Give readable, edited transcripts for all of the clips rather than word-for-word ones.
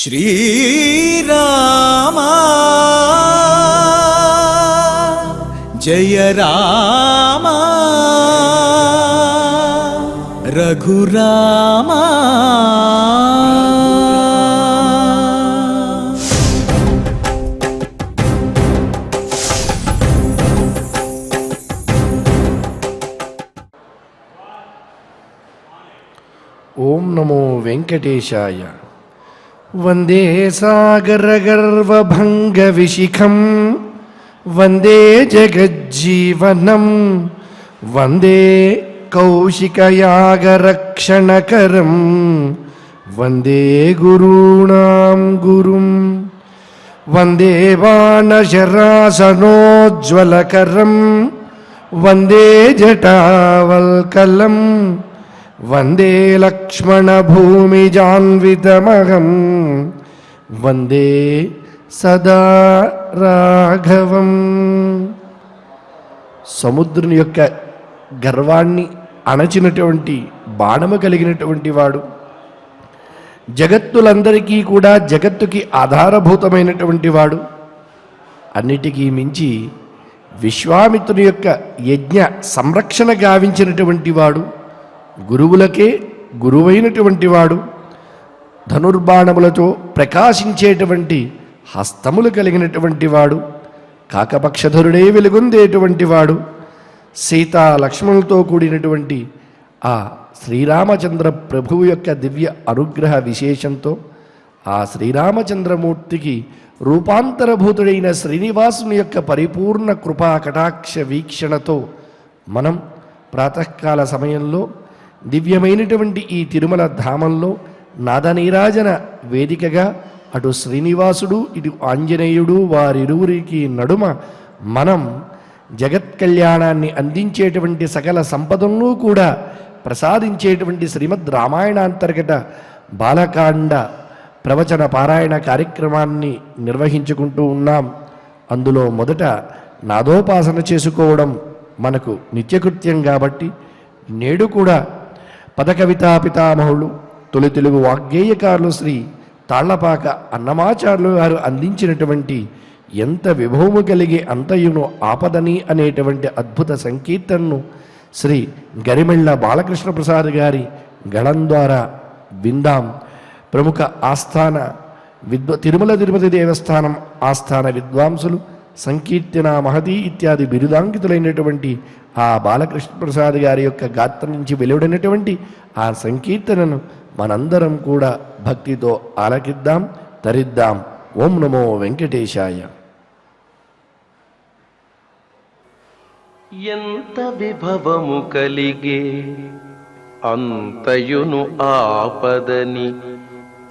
श्रीराम जय राम रघुराम। ओम नमो वेंकटेशाय। वंदे सागरगर्वभंगविशिखं वंदे जगज्जीवनं वंदे कौशिकयागरक्षणकरं वंदे गुरूणां गुरुं वंदे बाणशरासनोज्ज्वलकरं वंदे जटावल्कलं वंदे लक्ष्मणभूमिजान्वितमहं वंदे सदा राघవం। సముద్రుని యొక్క గర్వాన్ని అణచినటువంటి బాణము కలిగినటువంటి వాడు, జగత్తులందరికీ కూడా జగత్తుకి ఆధారభూతమైనటువంటి వాడు, అన్నిటికీ మించి విశ్వామిత్రుని యొక్క యజ్ఞ సంరక్షణ గావించినటువంటి వాడు, గురువులకే గురువైనటువంటి వాడు, ధనుర్బాణములతో ప్రకాశించేటువంటి హస్తములు కలిగినటువంటి వాడు, కాకపక్షధరుడే వెలుగొందేటువంటి వాడు, సీతా లక్ష్మణులతో కూడినటువంటి ఆ శ్రీరామచంద్ర ప్రభువు యొక్క దివ్య అనుగ్రహ విశేషంతో ఆ శ్రీరామచంద్రమూర్తికి రూపాంతరభూతుడైన శ్రీనివాసుని యొక్క పరిపూర్ణ కృపా కటాక్ష వీక్షణతో మనం ప్రాతకాల సమయంలో దివ్యమైనటువంటి ఈ తిరుమల ధామంలో నాదనీరాజన వేదికగా అటు శ్రీనివాసుడు ఇటు ఆంజనేయుడు వారిరువురికి నడుమ మనం జగత్ కళ్యాణాన్ని అందించేటువంటి సకల సంపదలను కూడా ప్రసాదించేటువంటి శ్రీమద్ రామాయణాంతర్గత బాలకాండ ప్రవచన పారాయణ కార్యక్రమాన్ని నిర్వహించుకుంటూ ఉన్నాం. అందులో మొదట నాదోపాసన చేసుకోవడం మనకు నిత్యకృత్యం కాబట్టి నేడు కూడా పదకవితా పితామహులు తొలి తెలుగు వాగ్గేయకారులు శ్రీ తాళ్లపాక అన్నమాచార్యులు గారు అందించినటువంటి ఎంత విభవము కలిగే అంతయును ఆపదని అనేటువంటి అద్భుత సంకీర్తనను శ్రీ గరిమెళ్ళ బాలకృష్ణ ప్రసాద్ గారి గళం ద్వారా విందాం. ప్రముఖ ఆస్థాన తిరుమల తిరుపతి దేవస్థానం ఆస్థాన విద్వాంసులు, సంకీర్తన మహతి ఇత్యాది బిరుదాంకితులైనటువంటి ఆ బాలకృష్ణ ప్రసాద్ గారి యొక్క గాత్రం నుంచి వెలువడినటువంటి ఆ సంకీర్తనను మనందరం కూడా భక్తితో ఆలకిద్దాం, తరిద్దాం. ఓం నమో వెంకటేశాయ. ఎంత విభవము కలిగే అంతయును ఆపదని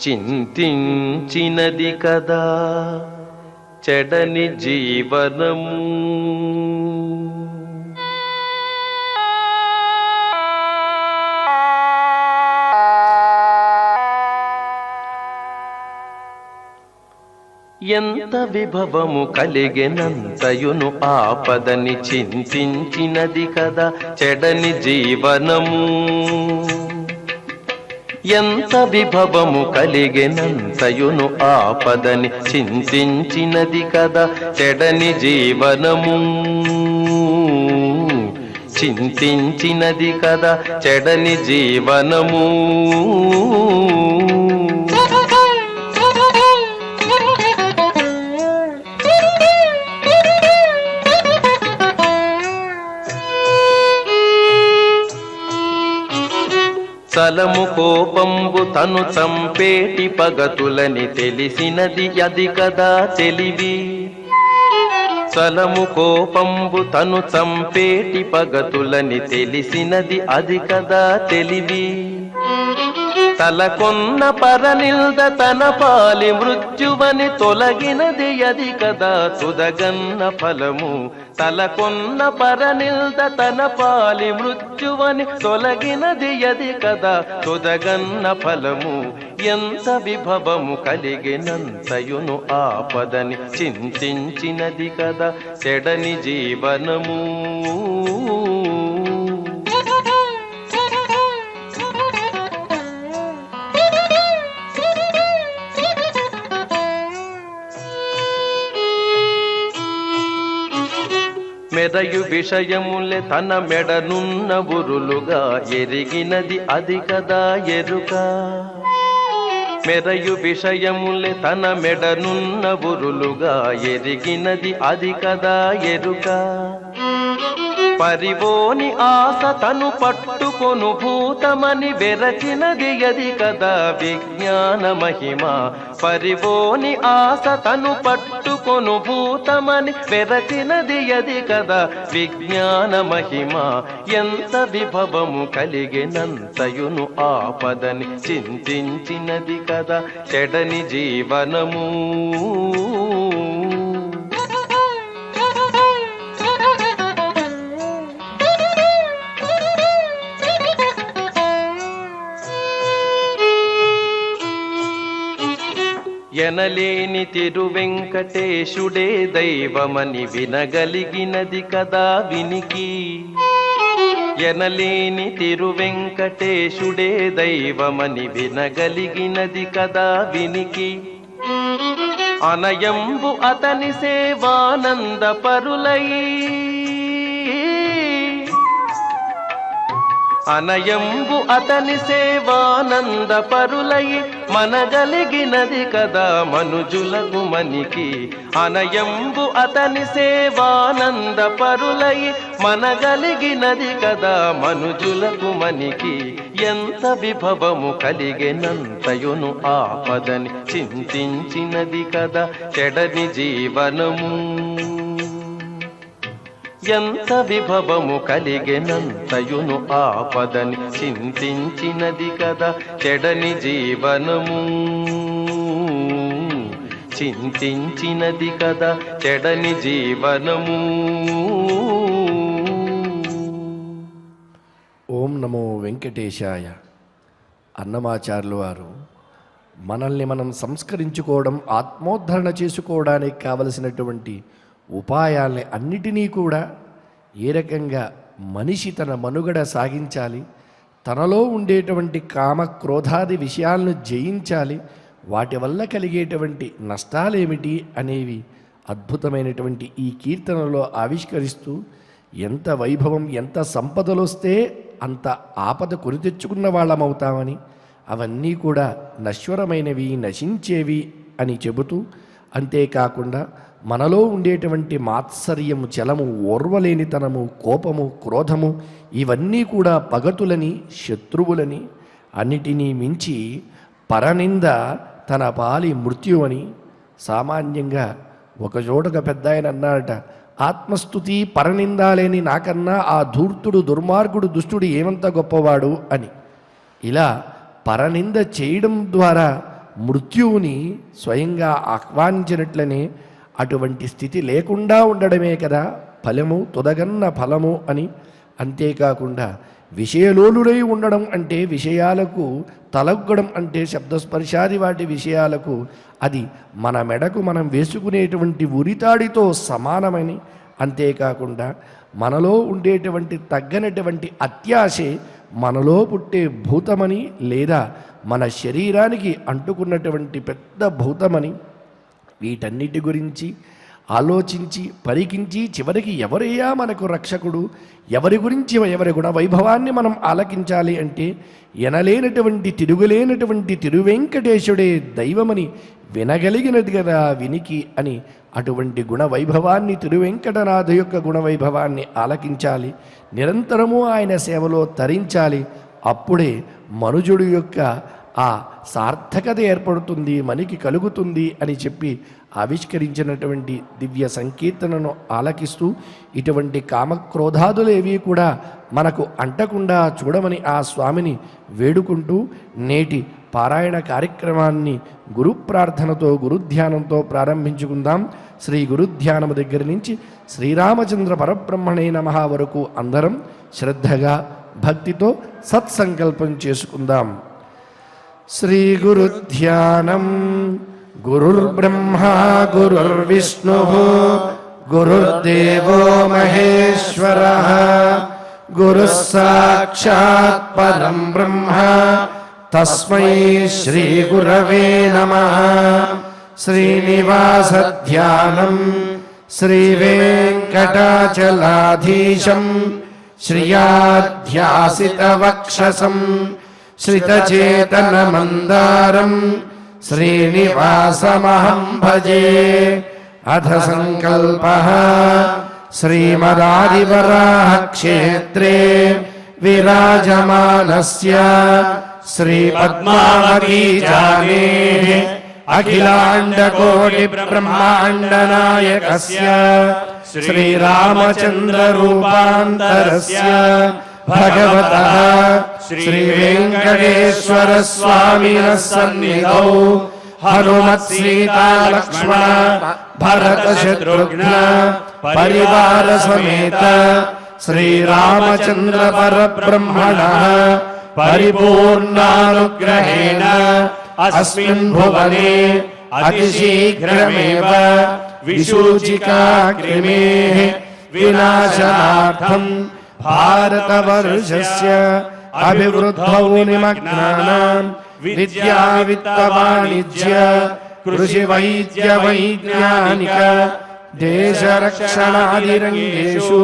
చింతించినది కదా చెడని జీవనము. ఎంత విభవము కలిగెనంతయును ఆపదని చింతించినది కదా చెడని జీవనము. ఎంత విభవము కలిగెనంతయును ఆపదని చింతించినది కదా చెడని జీవనము. చింతించినది కదా చెడని జీవనము. చలము కోపంబు తను చంపేటి పగతులని తెలిసినది అది కదా తెలివి. చలము కోపంబు తను చంపేటి పగతులని తెలిసినది అది కదా తెలివి. తలకొన్న పరనిల్ద తన పాలి మృత్యువని తొలగినది అది కదా తుదగన్న ఫలము. తలకొన్న పరనిల్ద తన పాలి మృత్యువని తొలగినది అది కదా తుదగన్న ఫలము. ఎంత విభవము కలిగినంతయును ఆపదని చింతించినది కదా చెడని జీవనము. మెరయు విషయములే తన మెడనున్న బురులుగా ఎరిగినది అది కదా ఎరుక. మెరయు విషయములే తన మెడనున్న బురులుగా ఎరిగినది అది కదా ఎరుక. పరివోని ఆశ తను పట్టుకొను భూతమని వెరచినది అది కదా విజ్ఞాన మహిమ. పరివోని ఆశ తను పట్టుకొను భూతమని వెరచినది అది కదా విజ్ఞాన మహిమ. ఎంత విభవము కలిగినంతయును ఆపదని చింతించినది కదా చెడని జీవనము. ఎనలేని తిరువెంకటేశుడే దైవమని వినగలిగినది కదా వినికి. ఎనలేని తిరువెంకటేశుడే దైవమని వినగలిగినది కదా వినికి. అనయంబు అతని సేవానంద పరులై, అనయంబు అతని సేవానంద పరులై మనగలిగినది కదా మనుజులకు మనికి. అనయంబు అతని సేవానంద పరులై మనగలిగినది కదా మనుజులకు మనికి. ఎంత విభవము కలిగెనంతయును ఆపదని చింతించినది కదా చెడని జీవనము. ఎంత విభవము కలిగెనంతయును ఆపదని చింతించినది కదా చెడని జీవనము. చింతించినది కదా చెడని జీవనము. ఓం నమో వెంకటేశాయ. అన్నమాచార్యులు వారు మనల్ని మనం సంస్కరించుకోవడం, ఆత్మోద్ధరణ చేసుకోవడానికి కావలసినటువంటి ఉపాయాల్ని అన్నిటినీ కూడా ఏ రకంగా మనిషి తన మనుగడ సాగించాలి, తనలో ఉండేటువంటి కామ క్రోధాది విషయాలను జయించాలి, వాటి వల్ల కలిగేటువంటి నష్టాలేమిటి అనేవి అద్భుతమైనటువంటి ఈ కీర్తనలో ఆవిష్కరిస్తూ ఎంత వైభవం, ఎంత సంపదలు వస్తే అంత ఆపద కొని తెచ్చుకున్న వాళ్ళమవుతామని, అవన్నీ కూడా నశ్వరమైనవి, నశించేవి అని చెబుతూ, అంతేకాకుండా మనలో ఉండేటువంటి మాత్సర్యము, చలము, ఓర్వలేనితనము, కోపము, క్రోధము ఇవన్నీ కూడా పగతులని, శత్రువులని, అన్నిటినీ మించి పరనింద తన పాలి మృత్యు అని. సామాన్యంగా ఒక చోటగా పెద్ద ఆయన అన్నారట, ఆత్మస్థుతి పరనిందాలేని నాకన్నా ఆ ధూర్తుడు, దుర్మార్గుడు, దుష్టుడు ఏమంత గొప్పవాడు అని. ఇలా పరనింద చేయడం ద్వారా మృత్యువుని స్వయంగా ఆహ్వానించినట్లనే అటువంటి స్థితి లేకుండా ఉండడమే కదా ఫలము, తుదగన్న ఫలము అని. అంతేకాకుండా విషయలోలుడై ఉండడం అంటే, విషయాలకు తలగ్గడం అంటే, శబ్దస్పర్శాది వాటి విషయాలకు అది మన మెడకు మనం వేసుకునేటువంటి ఉరితాడితో సమానమని. అంతేకాకుండా మనలో ఉండేటువంటి తగ్గనటువంటి అత్యాశే మనలో పుట్టే భూతమని, లేదా మన శరీరానికి అంటుకున్నటువంటి పెద్ద భూతమని. వీటన్నిటి గురించి ఆలోచించి పరికించి చివరికి ఎవరయ్యా మనకు రక్షకుడు, ఎవరి గురించి, ఎవరి గుణ వైభవాన్ని మనం ఆలకించాలి అంటే ఎనలేనటువంటి తిరుగులేనటువంటి తిరువెంకటేశుడే దైవమని వినగలిగినది కదా వినికి అని. అటువంటి గుణ వైభవాన్ని, తిరువెంకటనాథ యొక్క గుణ వైభవాన్ని ఆలకించాలి, నిరంతరము ఆయన సేవలో తరించాలి. అప్పుడే మనుజుడు యొక్క ఆ సార్థకత ఏర్పడుతుంది, మనకి కలుగుతుంది అని చెప్పి ఆవిష్కరించినటువంటి దివ్య సంకీర్తనను ఆలకిస్తూ, ఇటువంటి కామక్రోధాదులేవి కూడా మనకు అంటకుండా చూడమని ఆ స్వామిని వేడుకుంటూ నేటి పారాయణ కార్యక్రమాన్ని గురు ప్రార్థనతో, గురుధ్యానంతో ప్రారంభించుకుందాం. శ్రీ గురుధ్యానము దగ్గర నుంచి శ్రీరామచంద్ర పరబ్రహ్మణే నమః వరకు అందరం శ్రద్ధగా భక్తితో సత్సంకల్పం చేసుకుందాం. శ్రీ గురుధ్యానం. గురుర్బ్రహ్మా గురుర్విష్ణుః గురుర్దేవో మహేశ్వరః గురుః సాక్షాత్ పరం బ్రహ్మ తస్మై శ్రీ గురవే నమః. శ్రీనివాస ధ్యానం. శ్రీవేంకటాచలాధీశం శ్రియాధ్యాసితవక్షసం శ్రితచేతనమందారం శ్రీనివాసమహం భజే. అథ సంకల్పః శ్రీమదాదివరాహక్షేత్రే విరాజమానస్య శ్రీపద్మావతీజానేః అఖిలాండకోటిబ్రహ్మాండనాయకస్య శ్రీరామచంద్రరూపాంతరస్య భగవతః శ్రీవేంకటేశ్వరస్వామినः సన్నిధౌ హనుమత్సీతాలక్ష్మణ భరతశత్రుఘ్న పరివార సమేత శ్రీరామచంద్ర పరబ్రహ్మణః పరిపూర్ణానుగ్రహేణ అస్మిన్ భువనే అతిశీఘ్రమేవ విశూచికాగ్నిమేః వినాశనార్థం భారతవర్షస్య అభివృద్ధౌ నిమగ్నానాం విద్యా విత్త వాణిజ్య కృషి వైద్య వైజ్ఞానిక దేశరక్షణాదిరంగేషు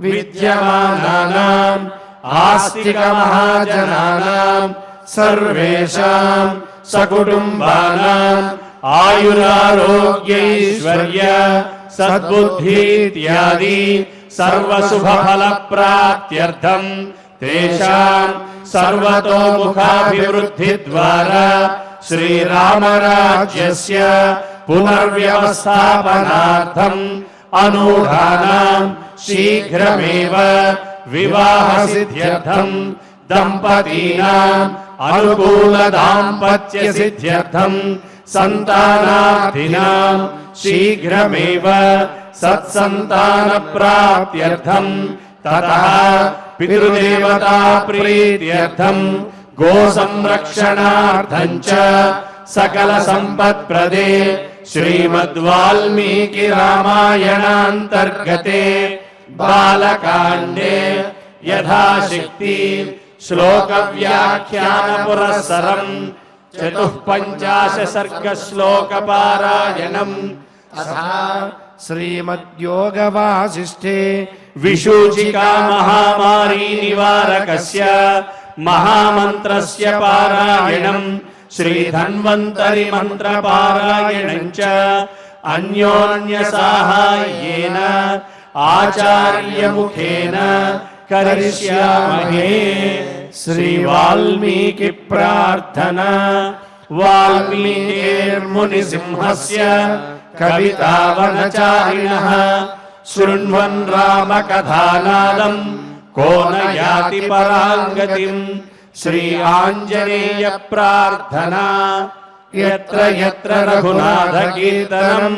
విద్యమానానాం ఆస్తిక మహాజనానాం సర్వేషాం సకుటుంబానాం ఆయురారోగ్యైశ్వర్య సద్బుద్ధీత్యాది సర్వశుభఫలప్రాప్త్యర్థం తేషాం సర్వతోముఖాభివృద్ధి ద్వారా శ్రీరామరాజ్యస్య పునర్వ్యవస్థాపనార్థం అనూఢానాం శీఘ్రమేవ వివాహసిద్ధ్యర్థం దంపతీనాం అనుకూల దాంపత్య సిద్ధ్యర్థం సంతానార్థినాం శీఘ్రమేవ సత్సంతాన ప్రాప్త్యర్థం తతః పితృదేవతా ప్రీత్యర్థం గో సంరక్షణార్థం చ సకల సంపత్ప్రదే శ్రీమద్వాల్మీకి రామాయణాంతర్గతే బాలకాండే యథాశక్తి శ్లోక వ్యాఖ్యాన పురస్సరం చతుఃపంచాశ సర్గ శ్లోక పారాయణం. శ్రీమద్యోగ వాసిష్ఠే విశూచికా మహామారీ నివారకస్య మహామంత్రస్య పారాయణం శ్రీధన్వంతరి మంత్ర పారాయణం చ అన్యోన్య సాహాయ్యేన ఆచార్య ముఖేన కరిష్యామహే. శ్రీ వాల్మీకి ప్రార్థనా. వాల్మీకిర్ముని సింహస్య కవితావనచారిణః శృణ్వన్ రామకథానాదం కో న యాతి పరాంగతిం. శ్రీ ఆంజనేయ ప్రార్థనా. యత్ర యత్ర రఘునాథ కీర్తనం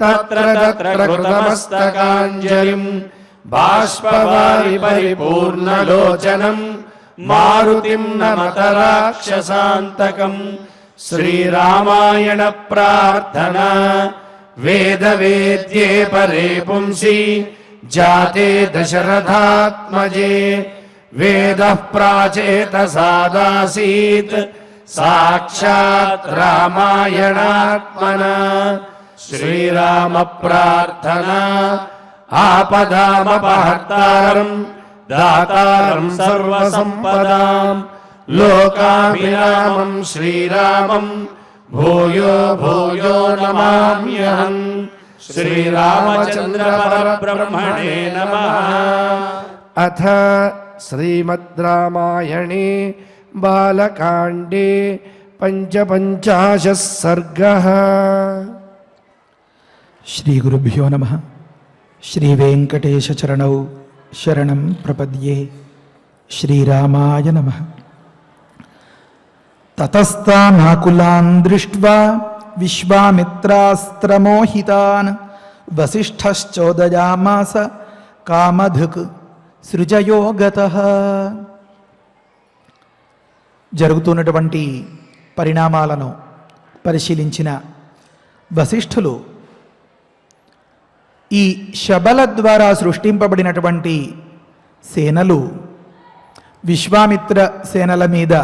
తత్ర తత్ర కృతమస్తకాంజలిం బాష్పవారి పరిపూర్ణలోచనం మారుతిం నమత రాక్షసాంతకం. శ్రీరామాయణ ప్రార్థనా. వేద వేద్యే పరే పుంసి జాతే దశరథాత్మజే వేదః ప్రాచేతసాదాసీత్ సాక్షాత్ రామాయణాత్మనా. శ్రీరామ ప్రార్థనా. ఆపదామపహర్తారం దాతారం సర్వసంపదాం లోకాభిరామం శ్రీరామం భూయో భూయో నమామ్యహం. శ్రీరామచంద్ర పరబ్రహ్మణే నమః. అథ శ్రీమద్ రామాయణే బాలకాండే పంచపంచాశः సర్గः. శ్రీ గురుభ్యో నమః. శ్రీ వెంకటేశ చరణౌ శరణం ప్రపద్యే. శ్రీరామాయ నమః. తతస్తానాకులాన్ దృష్ట్వా విశ్వామిత్రాస్త్రమోహితాన్ వసిష్ఠశ్చోదయామాస కామధుక్ సృజయో గతః. జరుగుతున్నటువంటి పరిణామాలను పరిశీలించిన వశిష్ఠులు ఈ శబల ద్వారా సృష్టింపబడినటువంటి సేనలు విశ్వామిత్ర సేనల మీద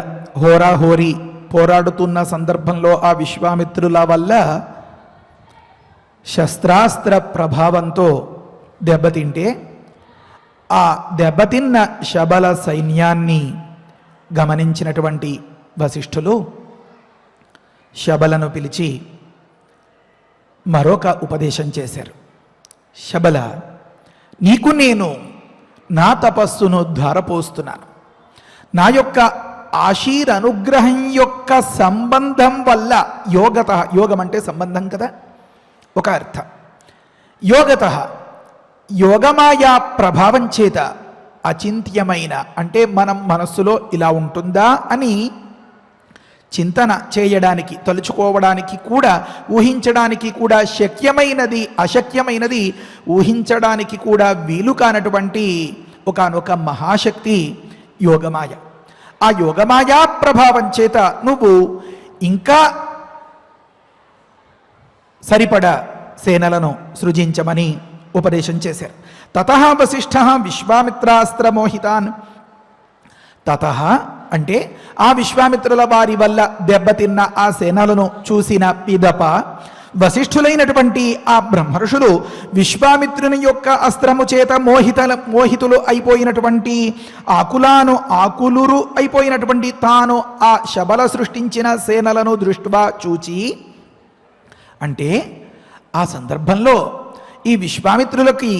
హోరాహోరీ పోరాడుతున్న సందర్భంలో ఆ విశ్వామిత్రుల వల్ల శస్త్రాస్త్ర ప్రభావంతో దెబ్బతింటే ఆ దెబ్బతిన్న శబల సైన్యాన్ని గమనించినటువంటి వశిష్ఠులు శబలను పిలిచి మరొక ఉపదేశం చేశారు. శబల, నీకు నేను నా తపస్సును ధారపోస్తున్నాను. నా యొక్క ఆశీరనుగ్రహం యొక్క సంబంధం వల్ల యోగత, యోగం అంటే సంబంధం కదా, ఒక అర్థం. యోగత యోగమాయా ప్రభావం చేత అచింత్యమైన అంటే మనం మనస్సులో ఇలా ఉంటుందా అని చింతన చేయడానికి, తలుచుకోవడానికి కూడా, ఊహించడానికి కూడా శక్యమైనది అశక్యమైనది ఊహించడానికి కూడా వీలు కానటువంటి ఒకానొక మహాశక్తి యోగమాయ. ఆ యోగమాయా ప్రభావం చేత నువ్వు ఇంకా సరిపడా సేనలను సృజించమని ఉపదేశం చేశారు. తతః వశిష్ఠః విశ్వామిత్రాస్త్రమోహితాన్, తతః అంటే ఆ విశ్వామిత్రుల వారి వల్ల దెబ్బతిన్న ఆ సేనలను చూసిన పిదప వశిష్ఠులైనటువంటి ఆ బ్రహ్మర్షులు విశ్వామిత్రుని యొక్క అస్త్రము చేత మోహితులు అయిపోయినటువంటి ఆకులురు అయిపోయినటువంటి తాను ఆ శబల సృష్టించిన సేనలను దృష్ట్యా చూచి, అంటే ఆ సందర్భంలో ఈ విశ్వామిత్రులకి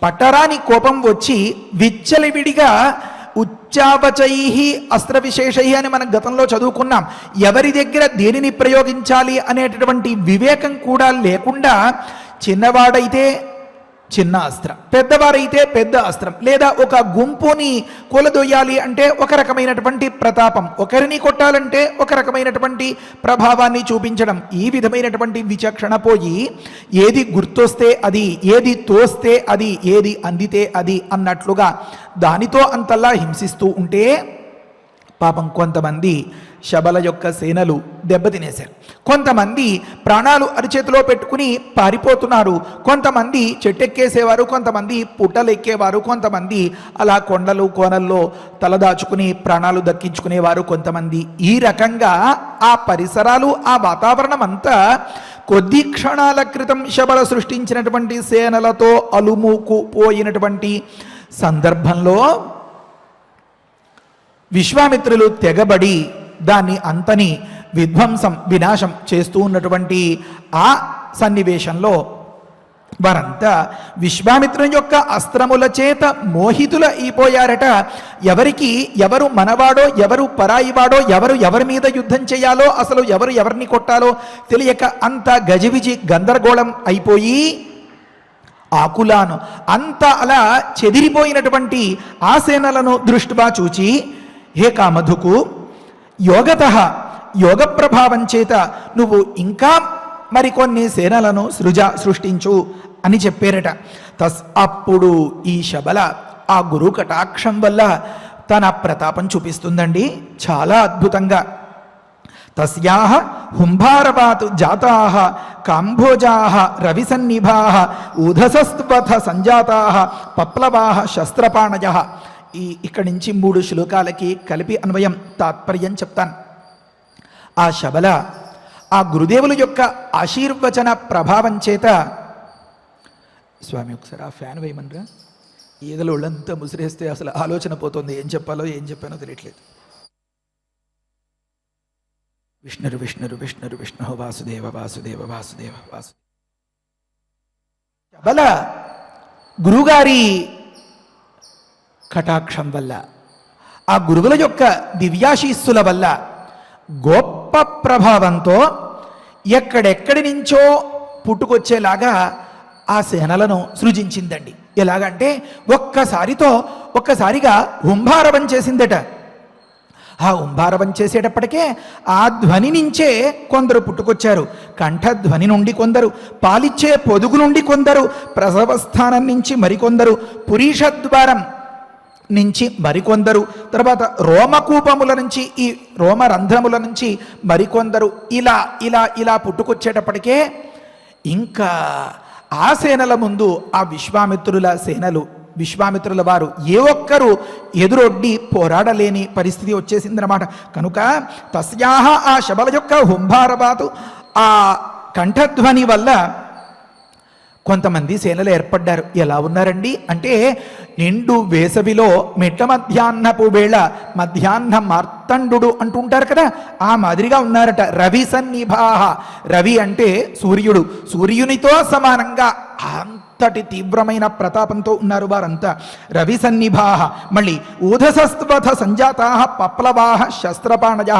పట్టరాని కోపం వచ్చి విచ్చలివిడిగా ఉచ్చావచై అస్త్ర విశేషై అని మనం గతంలో చదువుకున్నాం. ఎవరి దగ్గర దేనిని ప్రయోగించాలి అనేటటువంటి వివేకం కూడా లేకుండా చిన్నవాడైతే చిన్న అస్త్రం, పెద్దవారైతే పెద్ద అస్త్రం, లేదా ఒక గుంపుని కూలదొయ్యాలి అంటే ఒక రకమైనటువంటి ప్రతాపం, ఒకరిని కొట్టాలంటే ఒక రకమైనటువంటి ప్రభావాన్ని చూపించడం, ఈ విధమైనటువంటి విచక్షణ పోయి ఏది గుర్తొస్తే అది, ఏది తోస్తే అది, ఏది అందితే అది అన్నట్లుగా దానితో అంతల్లా హింసిస్తూ ఉంటే పాపం కొంతమంది శబల యొక్క సేనలు దెబ్బతినేశారు. కొంతమంది ప్రాణాలు అరిచేతిలో పెట్టుకుని పారిపోతున్నారు, కొంతమంది చెట్టెక్కేసేవారు, కొంతమంది పుట్టలెక్కేవారు, కొంతమంది అలా కొండలు కోనల్లో తలదాచుకుని ప్రాణాలు దక్కించుకునేవారు కొంతమంది. ఈ రకంగా ఆ పరిసరాలు, ఆ వాతావరణం అంతా కొద్ది క్షణాల క్రితం శబల సృష్టించినటువంటి సేనలతో అలుముకుపోయినటువంటి సందర్భంలో విశ్వామిత్రులు తెగబడి దాన్ని అంతని విధ్వంసం, వినాశం చేస్తూ ఉన్నటువంటి ఆ సన్నివేశంలో వారంతా విశ్వామిత్రుని యొక్క అస్త్రముల చేత మోహితుల అయిపోయారట. ఎవరికి ఎవరు మనవాడో, ఎవరు పరాయివాడో, ఎవరి మీద యుద్ధం చేయాలో, అసలు ఎవరిని కొట్టాలో తెలియక అంత గజిబిజి గందరగోళం అయిపోయి ఆకులాను అంత అలా చెదిరిపోయినటువంటి ఆ సేనలను దృష్ట్యా చూచి, హే కామధుకు, యోగతః యోగ ప్రభావం చేత నువ్వు ఇంకా మరికొన్ని సేనలను సృష్టించు అని చెప్పారట. అప్పుడు ఈ శబల ఆ గురు కటాక్షం వల్ల తన ప్రతాపం చూపిస్తుందండి చాలా అద్భుతంగా. తస్యాః హుంభారవాత్ జాతాః కాంభోజాః రవిసన్నిభాః ఊధసస్త్వథ సంజాతాః పప్లవాః శస్త్రపాణయః. ఇక్కడి నుంచి 3 శ్లోకాలకి కలిపి అన్వయం తాత్పర్యం చెప్తాను. ఆ శబల ఆ గురుదేవుల యొక్క ఆశీర్వచన ప్రభావం చేత, స్వామి ఒకసారి ఆ ఫ్యాన్ వేయమనరా, ఈగలు ఒళ్ళంతా ముసిరేస్తే అసలు ఆలోచన పోతుంది, ఏం చెప్పానో తెలియట్లేదు. విష్ణురు విష్ణురు విష్ణురు విష్ణు వాసుదేవ వాసుదేవ వాసుదేవ వాసు. శబల గురుగారి కటాక్షం వల్ల, ఆ గురువుల యొక్క దివ్యాశీస్సుల వల్ల గొప్ప ప్రభావంతో ఎక్కడెక్కడి నుంచో పుట్టుకొచ్చేలాగా ఆ సేనలను సృజించిందండి. ఎలాగంటే ఒక్కసారిగా హుంభారవం చేసిందట. ఆ హుంభారవం చేసేటప్పటికే ఆ ధ్వని నుంచే కొందరు పుట్టుకొచ్చారు. కంఠధ్వని నుండి కొందరు, పాలిచ్చే పొదుగు నుండి కొందరు, ప్రసవస్థానం నుంచి మరికొందరు, పురీషద్వారం నుంచి మరికొందరు, తర్వాత రోమకూపముల నుంచి, ఈ రోమరంధ్రముల నుంచి మరికొందరు, ఇలా ఇలా ఇలా పుట్టుకొచ్చేటప్పటికే ఇంకా ఆ సేనల ముందు ఆ విశ్వామిత్రుల వారు ఏ ఒక్కరు ఎదురొడ్డి పోరాడలేని పరిస్థితి వచ్చేసిందన్నమాట. కనుక తస్యాహ ఆ శబల యొక్క హుంభారబాతు ఆ కంఠధ్వని వల్ల కొంతమంది సేనలు ఏర్పడ్డారు. ఎలా ఉన్నారండి అంటే, నిండు వేసవిలో మిట్ట మధ్యాహ్నపు వేళ మధ్యాహ్న మార్తండు అంటుంటారు కదా, ఆ మాదిరిగా ఉన్నారట. రవి సన్నిభాహ, రవి అంటే సూర్యుడు, సూర్యునితో సమానంగా అంతటి తీవ్రమైన ప్రతాపంతో ఉన్నారు వారంతా. రవి సన్నిభాహ. మళ్ళీ ఊధసస్వథ సంజాతాహ పప్లవాహ శస్త్రపాణజ.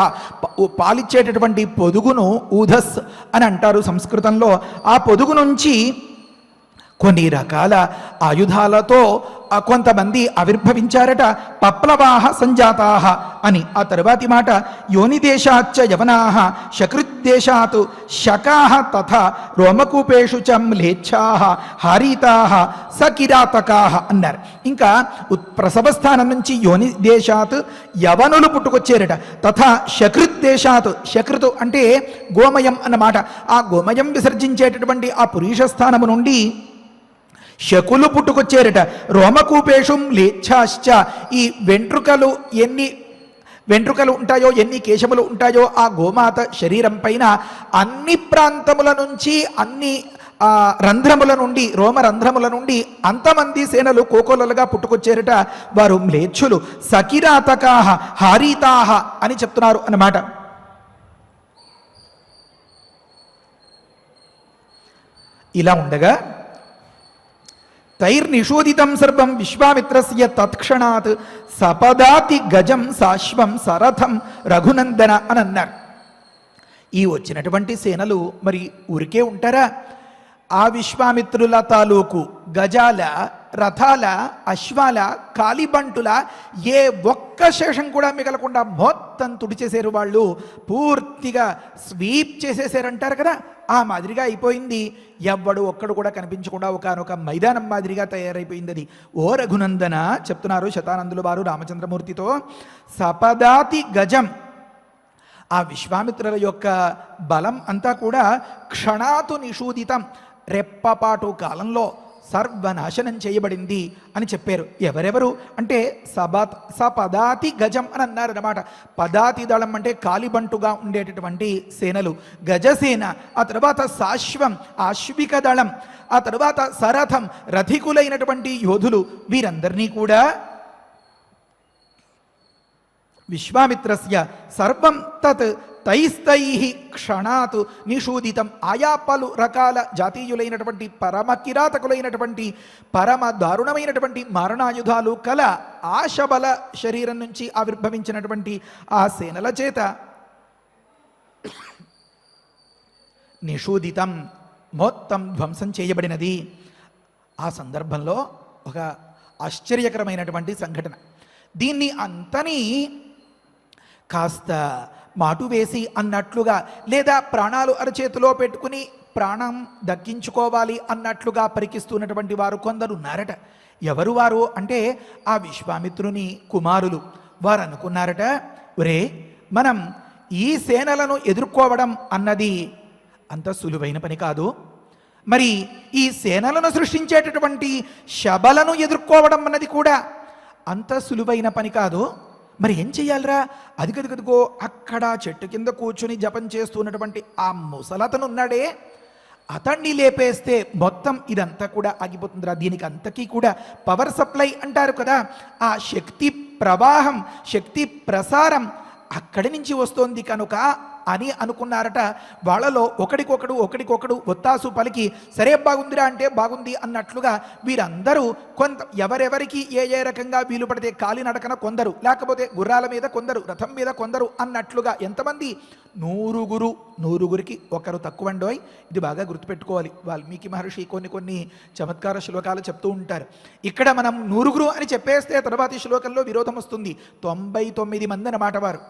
పాలిచ్చేటటువంటి పొదుగును ఊధస్ అని అంటారు సంస్కృతంలో. ఆ పొదుగు నుంచి కొన్ని రకాల ఆయుధాలతో కొంతమంది ఆవిర్భవించారట. పప్లవాహ సంజాతాహ అని. ఆ తరువాతి మాట, యోనిదేశాచ్చ యవనాహ శకృద్దేశాత్ శకాహ తథా రోమకూపేషు చ మ్లేచ్ఛాహ హారీతాహ సకిరాతకాహ అన్నారు. ఇంకా ప్రసవస్థానం నుంచి యోని దేశాత్ యవనులు పుట్టుకొచ్చారట. తథా శకృద్దేశాత్, శకృతు అంటే గోమయం అన్నమాట. ఆ గోమయం విసర్జించేటటువంటి ఆ పురుష స్థానము నుండి శకులు పుట్టుకొచ్చారట. రోమకూపేషు మ్లేచ్ఛాశ్చ, ఈ ఎన్ని వెంట్రుకలు ఉంటాయో, ఎన్ని కేశములు ఉంటాయో ఆ గోమాత శరీరం పైన అన్ని ప్రాంతముల నుంచి, అన్ని రంధ్రముల నుండి, రోమరంధ్రముల నుండి అంతమంది సేనలు కోకోలలుగా పుట్టుకొచ్చారట. వారు మ్లేచ్ఛులు. సకిరాతకాహ హారీతాహ అని చెప్తున్నారు అన్నమాట. ఇలా ఉండగా తైర్నిషోదితం సర్వం విశ్వామిత్రస్య తత్క్షణాత్ సపదాతి గజం సాశ్వం సరథం రఘునందన అని అన్నారు. ఈ వచ్చినటువంటి సేనలు మరి ఊరికే ఉంటారా? ఆ విశ్వామిత్రుల తాలూకు గజాల, రథాల, అశ్వాల, కాలిబంటుల ఏ ఒక్క శేషం కూడా మిగలకుండా మొత్తం తుడిచేశారు వాళ్ళు. పూర్తిగా స్వీప్ చేసేసారంటారు కదా, ఆ మాదిరిగా అయిపోయింది. ఎవ్వడు ఒక్కడు కూడా కనిపించకుండా ఒకనొక మైదానం మాదిరిగా తయారైపోయింది అది. ఓ రఘునందన చెప్తున్నారు శతానందులు వారు రామచంద్రమూర్తితో. సపదాతి గజం, ఆ విశ్వామిత్రుల యొక్క బలం అంతా కూడా క్షణాతు నిషూదితం, రెప్పపాటు కాలంలో సర్వనాశనం చేయబడింది అని చెప్పారు. ఎవరెవరు అంటే సపదాతి గజం అని అన్నారు అన్నమాట. పదాతి దళం అంటే కాలిబంటుగా ఉండేటటువంటి సేనలు, గజసేన. ఆ తర్వాత సాశ్వం, ఆశ్విక దళం. ఆ తర్వాత సరథం, రథికులైనటువంటి యోధులు. వీరందరినీ కూడా విశ్వామిత్రస్య సర్వం తత్ తైస్తైః క్షణాత్ నిషూదితం. ఆయా పలు రకాల జాతీయులైనటువంటి పరమ కిరాతకులైనటువంటి పరమ దారుణమైనటువంటి మారణాయుధాలు కల ఆశబల శరీరం నుంచి ఆవిర్భవించినటువంటి ఆ సేనల చేత నిషూదితం, మొత్తం ధ్వంసం చేయబడినది. ఆ సందర్భంలో ఒక ఆశ్చర్యకరమైనటువంటి సంఘటన. దీన్ని అంతని కాస్త మాటు వేసి అన్నట్లుగా, లేదా ప్రాణాలు అరచేతిలో పెట్టుకుని ప్రాణం దక్కించుకోవాలి అన్నట్లుగా పరికిస్తున్నటువంటి వారు కొందరు ఉన్నారట. ఎవరు వారు అంటే ఆ విశ్వామిత్రుని కుమారులు. వారు అనుకున్నారట, ఒరే మనం ఈ సేనలను ఎదుర్కోవడం అన్నది అంత సులువైన పని కాదు. మరి ఈ సేనలను సృష్టించేటటువంటి శబలను ఎదుర్కోవడం అన్నది కూడా అంత సులువైన పని కాదు. మరి ఏం చెయ్యాలరా? అదిగదిగదిగో అక్కడ చెట్టు కింద కూర్చుని జపం చేస్తున్నటువంటి ఆ ముసలతను ఉన్నాడే, అతన్ని లేపేస్తే మొత్తం ఇదంతా కూడా ఆగిపోతుందిరా. దీనికి అంతకీ కూడా పవర్ సప్లై అంటారు కదా, ఆ శక్తి ప్రవాహం, శక్తి ప్రసారం అక్కడి నుంచి వస్తోంది కనుక అని అనుకున్నారట. వాళ్ళలో ఒకడికొకడు ఒత్తాసు పలికి సరే బాగుందిరా అంటే బాగుంది అన్నట్లుగా వీరందరూ ఎవరెవరికి ఏ రకంగా వీలు పడితే కాలినడకన కొందరు, లేకపోతే గుర్రాల మీద కొందరు, రథం మీద కొందరు అన్నట్లుగా ఎంతమంది? 100కి ఒకరు తక్కువండోయ్. ఇది బాగా గుర్తుపెట్టుకోవాలి. వాల్మీకి మహర్షి కొన్ని చమత్కార శ్లోకాలు చెప్తూ ఉంటారు. ఇక్కడ మనం 100 అని చెప్పేస్తే తర్వాతి శ్లోకంలో విరోధం వస్తుంది. 99 మంది అన్నమాట వారు.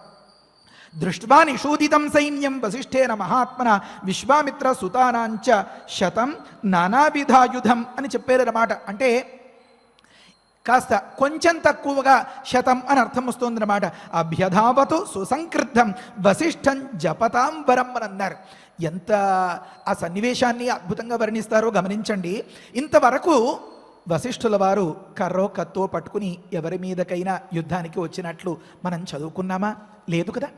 దృష్ట్వా నిషూదితం సైన్యం వసిష్ఠేన మహాత్మన విశ్వామిత్ర సుతానాంచ శతం నానావిధాయుధం అని చెప్పారన్నమాట. అంటే కాస్త కొంచెం తక్కువగా శతం అని అర్థం వస్తుందన్నమాట. అభ్యధావతు సుసంకృద్ధం వసిష్ఠం జపతాంబరం అని అన్నారు. ఎంత ఆ సన్నివేశాన్ని అద్భుతంగా వర్ణిస్తారో గమనించండి. ఇంతవరకు వశిష్ఠుల వారు కర్రో కత్తో పట్టుకుని ఎవరి మీదకైనా యుద్ధానికి వచ్చినట్లు మనం చదువుకున్నామా? లేదు కదా.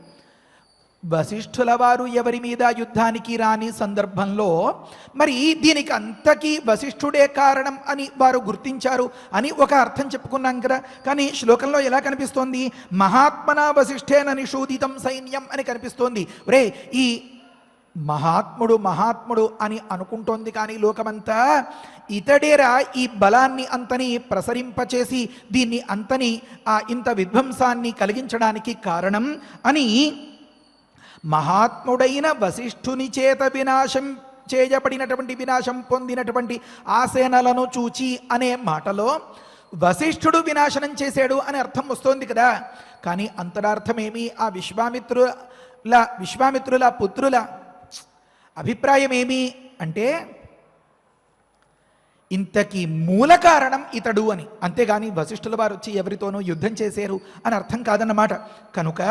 వశిష్ఠుల వారు ఎవరి మీద యుద్ధానికి రాని సందర్భంలో మరి దీనికి అంతకీ వశిష్ఠుడే కారణం అని వారు గుర్తించారు అని ఒక అర్థం చెప్పుకున్నాం కదా. కానీ శ్లోకంలో ఎలా కనిపిస్తోంది? మహాత్మనా వశిష్ఠేన నిషూదితం సైన్యం అని కనిపిస్తోంది. రే, ఈ మహాత్ముడు అని అనుకుంటోంది కానీ లోకమంతా ఇతడేరా ఈ బలాన్ని అంతని ప్రసరింపచేసి దీన్ని అంతని ఇంత విధ్వంసాన్ని కలిగించడానికి కారణం అని మహాత్ముడైన వశిష్ఠుని చేత వినాశం చేయబడినటువంటి, వినాశం పొందినటువంటి ఆ సేనలను చూచి అనే మాటలో వశిష్ఠుడు వినాశనం చేశాడు అని అర్థం వస్తోంది కదా. కానీ అంతరార్థమేమి? ఆ విశ్వామిత్రుల పుత్రుల అభిప్రాయం ఏమి అంటే ఇంతకీ మూల కారణం ఇతడు అని. అంతేగాని వశిష్ఠుల వారు వచ్చి ఎవరితోనూ యుద్ధం చేశారు అని అర్థం కాదన్నమాట. కనుక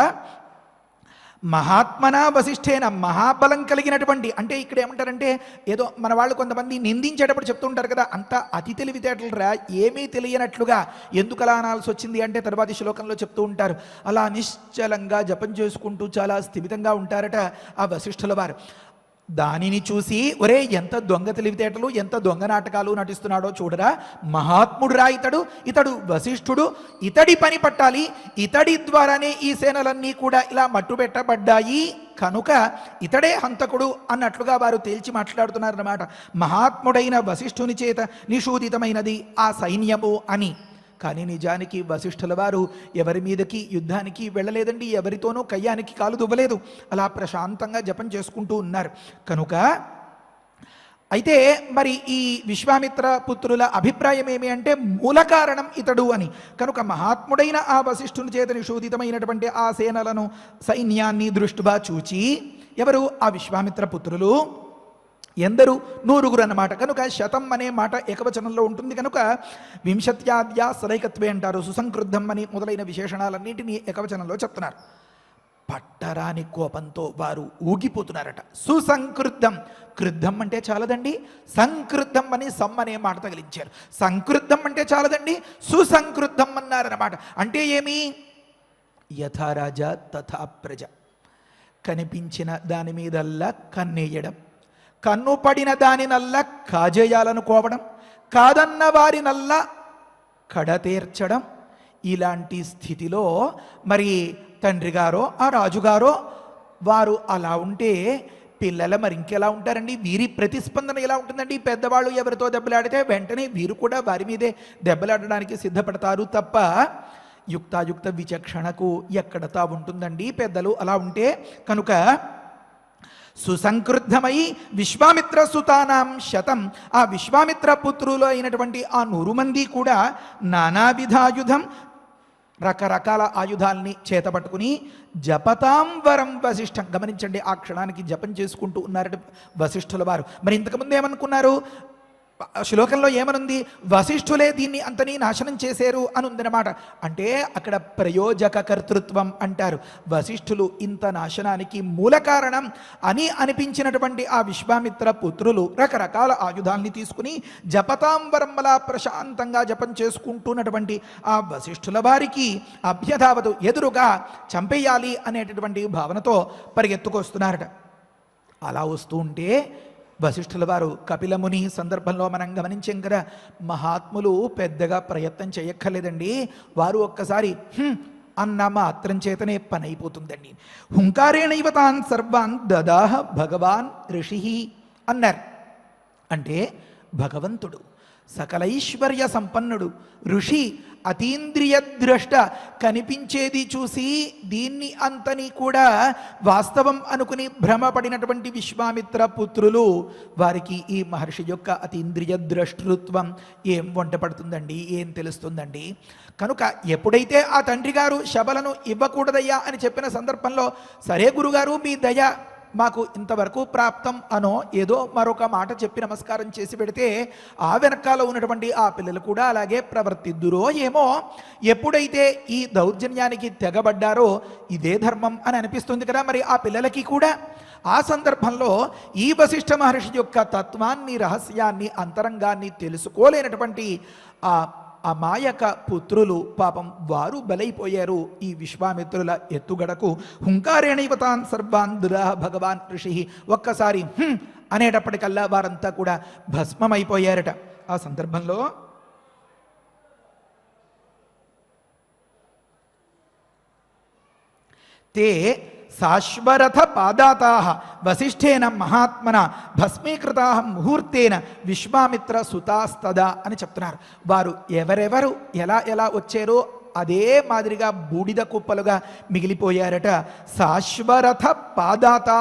మహాత్మనా వశిష్ఠేన, మహాబలం కలిగినటువంటి, అంటే ఇక్కడ ఏమంటారంటే ఏదో మన వాళ్ళు కొంతమంది నిందించేటప్పుడు చెప్తుంటారు కదా, అంత అతి తెలివితేటలు రా, ఏమీ తెలియనట్లుగా ఎందుకు అలా అనాల్సి వచ్చింది అంటే తర్వాతి శ్లోకంలో చెప్తూ ఉంటారు. అలా నిశ్చలంగా జపం చేసుకుంటూ చాలా స్థిమితంగా ఉంటారట ఆ వశిష్ఠుల వారు. దానిని చూసి ఒరే ఎంత దొంగ తెలివితేటలు, ఎంత దొంగ నాటకాలు నటిస్తున్నాడో చూడరా, మహాత్ముడురా ఇతడు వశిష్ఠుడు, ఇతడి పని పట్టాలి, ఇతడి ద్వారానే ఈ సేనలన్నీ కూడా ఇలా మట్టుబెట్టబడ్డాయి, కనుక ఇతడే హంతకుడు అన్నట్లుగా వారు తేల్చి మాట్లాడుతున్నారన్నమాట. మహాత్ముడైన వశిష్ఠుని చేత నిషూదితమైనది ఆ సైన్యము అని. కానీ నిజానికి వశిష్ఠుల వారు ఎవరి మీదకి యుద్ధానికి వెళ్ళలేదండి, ఎవరితోనూ కయ్యానికి కాలు దువ్వలేదు, అలా ప్రశాంతంగా జపం చేసుకుంటూ ఉన్నారు. కనుక అయితే మరి ఈ విశ్వామిత్ర పుత్రుల అభిప్రాయం ఏమి అంటే మూల కారణం ఇతడు అని. కనుక మహాత్ముడైన ఆ వశిష్ఠుని చేత నిషూదితమైనటువంటి ఆ సేనలను, సైన్యాన్ని దృష్టిగా చూచి ఎవరు? ఆ విశ్వామిత్ర పుత్రులు. ఎందరు? 100 అన్నమాట. కనుక శతం అనే మాట ఏకవచనంలో ఉంటుంది కనుక వింశత్యాద్యా సరైకత్వే అంటారు. సుసంక్రుద్ధం అని మొదలైన విశేషణాలన్నింటినీ ఏకవచనంలో చెప్తున్నారు. పట్టరాని కోపంతో వారు ఊగిపోతున్నారట. సుసంక్రుద్ధం, క్రుద్ధం అంటే చాలదండి, సంక్రుద్ధం అని సమ్ అనే మాట తగిలించారు. సంక్రుద్ధం అంటే చాలదండి, సుసంక్రుద్ధం అన్నారన్నమాట. అంటే ఏమి? యథా రాజా తథా ప్రజ. కనిపించిన దాని మీదల్లా కన్నేయడం, కన్ను పడిన దానినల్లా కాజేయాలనుకోవడం, కాదన్న వారినల్లా కడతీర్చడం. ఇలాంటి స్థితిలో మరి తండ్రి గారో ఆ రాజుగారో వారు అలా ఉంటే పిల్లలు మరి ఇంకెలా ఉంటారండి? వీరి ప్రతిస్పందన ఎలా ఉంటుందండి? పెద్దవాళ్ళు ఎవరితో దెబ్బలాడితే వెంటనే వీరు కూడా వారి మీదే దెబ్బలాడడానికి సిద్ధపడతారు తప్ప యుక్తాయుక్త విచక్షణకు ఎక్కడ తా ఉంటుందండి పెద్దలు అలా ఉంటే. కనుక సుసంక్రుద్ధమై విశ్వామిత్ర సుతానాం శతం, ఆ విశ్వామిత్ర పుత్రులు అయినటువంటి ఆ 100 మంది కూడా నానావిధాయుధం, రకరకాల ఆయుధాలని చేతపట్టుకుని జపతాం వరం వశిష్ఠం. గమనించండి, ఆ క్షణానికి జపం చేసుకుంటూ ఉన్నారట వశిష్ఠుల వారు. మరి ఇంతకుముందు ఏమనుకున్నారు? శ్లోకంలో ఏమనుంది? వశిష్ఠులే దీన్ని అంతని నాశనం చేశారు అని ఉందన్నమాట. అంటే అక్కడ ప్రయోజక కర్తృత్వం అంటారు. వశిష్ఠులు ఇంత నాశనానికి మూల కారణం అని అనిపించినటువంటి ఆ విశ్వామిత్ర పుత్రులు రకరకాల ఆయుధాలని తీసుకుని జపతాంబరం వల్ల ప్రశాంతంగా జపం చేసుకుంటున్నటువంటి ఆ వశిష్ఠుల వారికి అభ్యధావతు, ఎదురుగా చంపేయాలి అనేటటువంటి భావనతో పరిగెత్తుకొస్తున్నారట. అలా వస్తూ ఉంటే వశిష్ఠుల వారు కపిలముని సందర్భంలో మనం గమనించాం కదా, మహాత్ములు పెద్దగా ప్రయత్నం చేయక్కర్లేదండి, వారు ఒక్కసారి అన్న మాత్రం చేతనే పని అయిపోతుందండి. హుంకారేణ ఇవతాన్ సర్వాన్ దదాహ భగవాన్ ఋషి అన్నారు. అంటే భగవంతుడు సకలైశ్వర్య సంపన్నుడు, ఋషి, అతీంద్రియ ద్రష్ట, కనిపించేది చూసి దీన్ని అంతని కూడా వాస్తవం అనుకుని భ్రమపడినటువంటి విశ్వామిత్ర పుత్రులు, వారికి ఈ మహర్షి యొక్క అతీంద్రియ ద్రష్టృత్వం ఏం వంట పడుతుందండి, ఏం తెలుస్తుందండి? కనుక ఎప్పుడైతే ఆ తండ్రి గారు శబలను ఇవ్వకూడదయ్యా అని చెప్పిన సందర్భంలో, సరే గురుగారు మీ దయ మాకు ఇంతవరకు ప్రాప్తం అనో ఏదో మరొక మాట చెప్పి నమస్కారం చేసి పెడితే ఆ వెనకాల ఉన్నటువంటి ఆ పిల్లలు కూడా అలాగే ప్రవర్తిద్దురో ఏమో. ఎప్పుడైతే ఈ దౌర్జన్యానికి తెగబడ్డారో ఇదే ధర్మం అని అనిపిస్తుంది కదా మరి ఆ పిల్లలకి కూడా. ఆ సందర్భంలో ఈ వశిష్ఠ మహర్షి యొక్క తత్వాన్ని, రహస్యాన్ని, అంతరంగాన్ని తెలుసుకోలేనటువంటి ఆ అమాయక పుత్రులు పాపం వారు బలైపోయారు ఈ విశ్వామిత్రుల ఎత్తుగడకు. హుంకారేణైవతాన్ సర్వాన్ దురాహ భగవాన్ ఋషి. ఒక్కసారి అనేటప్పటికల్లా వారంతా కూడా భస్మమైపోయారట. ఆ సందర్భంలో తే శాశ్వరథ పాదాతా వశిష్ఠేన మహాత్మన భస్మీకృతా ముహూర్తేన విశ్వామిత్ర సుతాస్తదా అని చెప్తున్నారు. వారు ఎవరెవరు ఎలా ఎలా వచ్చారో అదే మాదిరిగా బూడిద కుప్పలుగా మిగిలిపోయారట. శాశ్వరథ పాదాతా,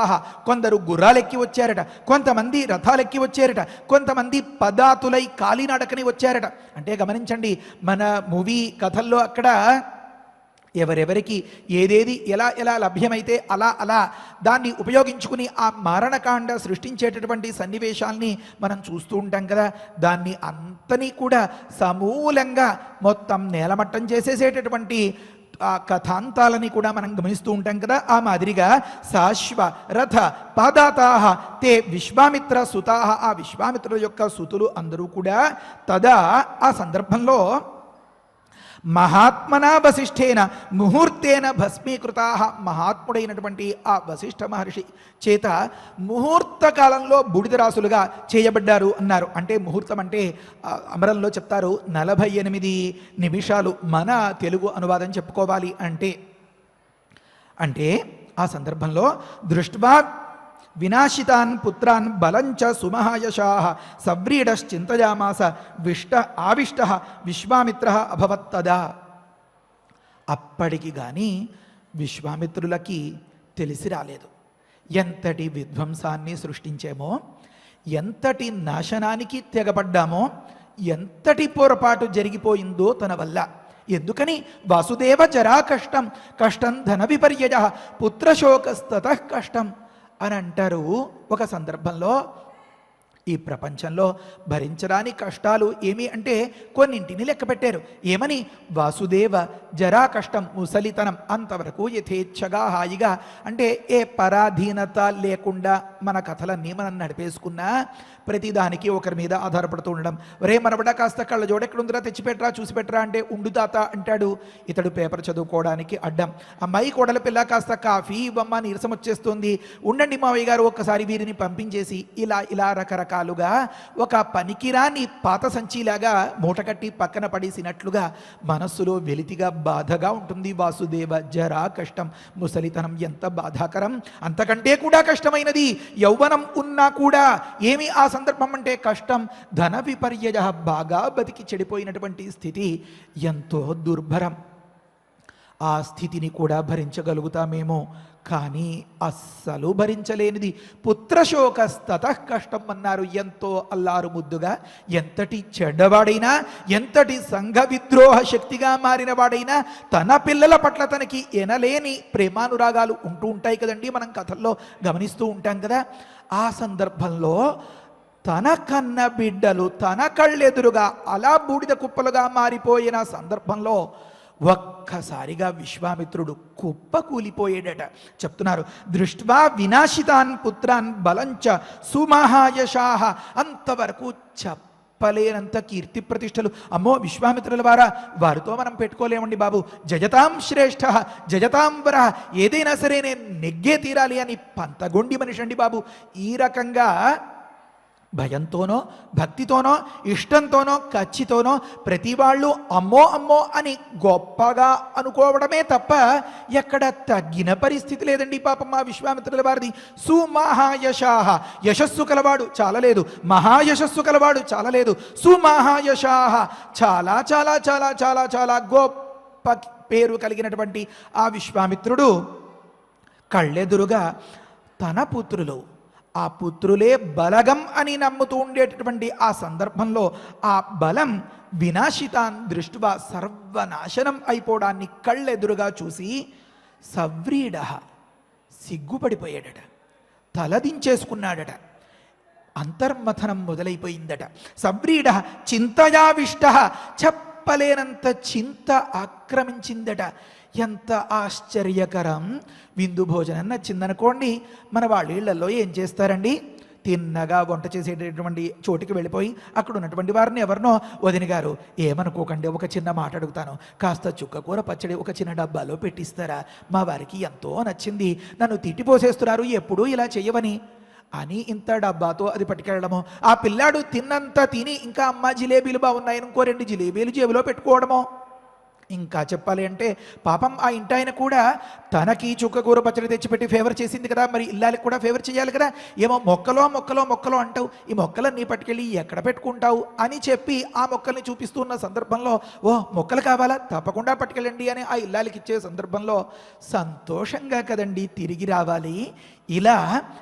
కొందరు గుర్రాలెక్కి వచ్చారట, కొంతమంది రథాలెక్కి వచ్చారట, కొంతమంది పదాతులై కాలినడకని వచ్చారట. అంటే గమనించండి, మన మూవీ కథల్లో అక్కడ ఎవరెవరికి ఏదేది ఎలా ఎలా లభ్యమైతే అలా అలా దాన్ని ఉపయోగించుకుని ఆ మారణకాండ సృష్టించేటటువంటి సన్నివేశాల్ని మనం చూస్తూ ఉంటాం కదా. దాన్ని అంతని కూడా సమూలంగా మొత్తం నేలమట్టం చేసేసేటటువంటి ఆ కథాంతాలని కూడా మనం గమనిస్తూ ఉంటాం కదా. ఆ మాదిరిగా శాశ్వ రథ పాదాతాహ తే విశ్వామిత్ర సుతాహ, ఆ విశ్వామిత్రుల యొక్క సుతులు అందరూ కూడా తదా ఆ సందర్భంలో మహాత్మనా వశిష్ఠేన ముహూర్తేన భస్మీకృతా, మహాత్ముడైనటువంటి ఆ వశిష్ఠ మహర్షి చేత ముహూర్త కాలంలో బూడిదరాసులుగా చేయబడ్డారు అన్నారు. అంటే ముహూర్తం అంటే అమరంలో చెప్తారు 48 నిమిషాలు. మన తెలుగు అనువాదం చెప్పుకోవాలి అంటే ఆ సందర్భంలో దృష్ట్వా వినాశితాన్ పుత్రాన్ బలంచ సుమహాయశాః సవ్రీడశ్చింతయామాస ఆవిష్ట విశ్వామిత్ర అభవత్తదా. అప్పటికి కానీ విశ్వామిత్రులకి తెలిసి రాలేదు ఎంతటి విధ్వంసాన్ని సృష్టించేమో, ఎంతటి నాశనానికి తెగబడ్డామో, ఎంతటి పొరపాటు జరిగిపోయిందో తన వల్ల. ఎందుకని వాసుదేవ జరా కష్టం, కష్టం ధన విపర్యయ, పుత్రశోకస్తతః కష్టం అని అంటారు ఒక సందర్భంలో. ఈ ప్రపంచంలో భరించరాని కష్టాలు ఏమి అంటే కొన్నింటిని లెక్క పెట్టారు. ఏమని? వాసుదేవ జరా కష్టం, ముసలితనం, అంతవరకు యథేచ్ఛగా హాయిగా అంటే ఏ పరాధీనత లేకుండా మన కథలన్నీ మనం నడిపేసుకున్నా ప్రతిదానికి ఒకరి మీద ఆధారపడుతూ ఉండడం. ఒరే మనబడ కాస్త కళ్ళజోడు ఎక్కడుందిరా తెచ్చిపెట్టరా చూసిపెట్టరా అంటే ఉండు తాత అంటాడు. ఇతడు పేపర్ చదువుకోవడానికి అడ్డం. అమ్మాయి కోడల పిల్ల కాస్త కాఫీ ఇవ్వమ్మ నీరసం వచ్చేస్తుంది, ఉండండి మావయ్య గారు ఒక్కసారి వీరిని పంపించేసి ఇలా ఇలా రకరకాలుగా ఒక పనికిరాని పాత సంచిలాగా మూటకట్టి పక్కన పడేసినట్లుగా మనస్సులో వెలితిగా బాధగా ఉంటుంది. వాసుదేవ జరా కష్టం, ముసలితనం ఎంత బాధాకరం, అంతకంటే కూడా కష్టమైనది యౌవనం ఉన్నా కూడా. ఏమి ఆ సందర్భం అంటే కష్టం. ధన విపర్యయ, బాగా బతికి చెడిపోయినటువంటి స్థితి ఎంతో దుర్భరం. ఆ స్థితిని కూడా భరించగలుగుతామేమో, కానీ అస్సలు భరించలేనిది పుత్రశోకస్తతః కష్టం అన్నారు. ఎంతో అల్లారు ముద్దుగా, ఎంతటి చెడ్డవాడైనా, ఎంతటి సంఘ విద్రోహ శక్తిగా మారిన వాడైనా తన పిల్లల పట్ల తనకి ఎనలేని ప్రేమానురాగాలు ఉంటూ ఉంటాయి కదండి, మనం కథల్లో గమనిస్తూ ఉంటాం కదా. ఆ సందర్భంలో తన కన్న బిడ్డలు తన కళ్ళెదురుగా అలా బూడిద కుప్పలుగా మారిపోయిన సందర్భంలో ఒక్కసారిగా విశ్వామిత్రుడు కుప్ప కూలిపోయాడట. చెప్తున్నారు దృష్ట్వా వినాశితాన్ పుత్రాన్ బలంచ సుమహాయశాః, అంతవరకు చెప్పలేనంత కీర్తి ప్రతిష్టలు. అమ్మో విశ్వామిత్రుల వారా, వారితో మనం పెట్టుకోలేమండి బాబు. జయతాం శ్రేష్ఠ జయతాం వర, ఏదైనా సరే నేను నెగ్గే తీరాలి అని పంతగొండి మనిషి అండి బాబు. ఈ రకంగా భయంతోనో భక్తితోనో ఇష్టంతోనో ఖచ్చితోనో ప్రతి వాళ్ళు అమ్మో అమ్మో అని గొప్పగా అనుకోవడమే తప్ప ఎక్కడ తగ్గిన పరిస్థితి లేదండి పాపం మా విశ్వామిత్రుల వారిది. సుమహాయశాః, యశస్సు కలవాడు చాలలేదు, మహాయశస్సు కలవాడు చాలలేదు, సుమహాయశాః, చాలా చాలా చాలా చాలా చాలా గొప్ప పేరు కలిగినటువంటి ఆ విశ్వామిత్రుడు కళ్ళెదురుగా తన పుత్రులు, ఆ పుత్రులే బలగం అని నమ్ముతూ ఉండేటటువంటి ఆ సందర్భంలో ఆ బలం వినాశితాన్ దృష్ట్వా, సర్వనాశనం అయిపోవడాన్ని కళ్ళెదురుగా చూసి సవ్రీడ, సిగ్గుపడిపోయాడట, తలదించేసుకున్నాడట, అంతర్మథనం మొదలైపోయిందట. సవ్రీడ చింతయావిష్ట, చెప్పలేనంత చింత ఆక్రమించిందట. ఎంత ఆశ్చర్యకరం. విందు భోజనం నచ్చిందనుకోండి, మన వాళ్ళ ఇళ్లలో ఏం చేస్తారండి? తిన్నగా వంట చేసేటటువంటి చోటికి వెళ్ళిపోయి అక్కడ ఉన్నటువంటి వారిని ఎవరినో, వదిన గారు ఏమనుకోకండి, ఒక చిన్న మాట అడుగుతాను, కాస్త చుక్కకూర పచ్చడి ఒక చిన్న డబ్బాలో పెట్టిస్తారా, మా వారికి ఎంతో నచ్చింది, నన్ను తిట్టిపోసేస్తున్నారు ఎప్పుడూ ఇలా చెయ్యవని అని ఇంత డబ్బాతో అది పట్టుకెళ్ళడమో, ఆ పిల్లాడు తిన్నంత తిని ఇంకా అమ్మ జిలేబీలు బాగున్నాయని ఇంకో 2 జిలేబీలు జేబులో పెట్టుకోవడమో. ఇంకా చెప్పాలి అంటే పాపం ఆ ఇంటాయన కూడా తనకి చుక్కకూర పచ్చడి తెచ్చిపెట్టి ఫేవర్ చేసింది కదా, మరి ఇల్లాలకి కూడా ఫేవర్ చేయాలి కదా, ఏమో మొక్కలో అంటావు, ఈ మొక్కలన్నీ పట్టుకెళ్ళి ఎక్కడ పెట్టుకుంటావు అని చెప్పి ఆ మొక్కల్ని చూపిస్తున్న సందర్భంలో, ఓ మొక్కలు కావాలా తప్పకుండా పట్టుకెళ్ళండి అని ఆ ఇల్లాలకి ఇచ్చే సందర్భంలో సంతోషంగా కదండి తిరిగి రావాలి. ఇలా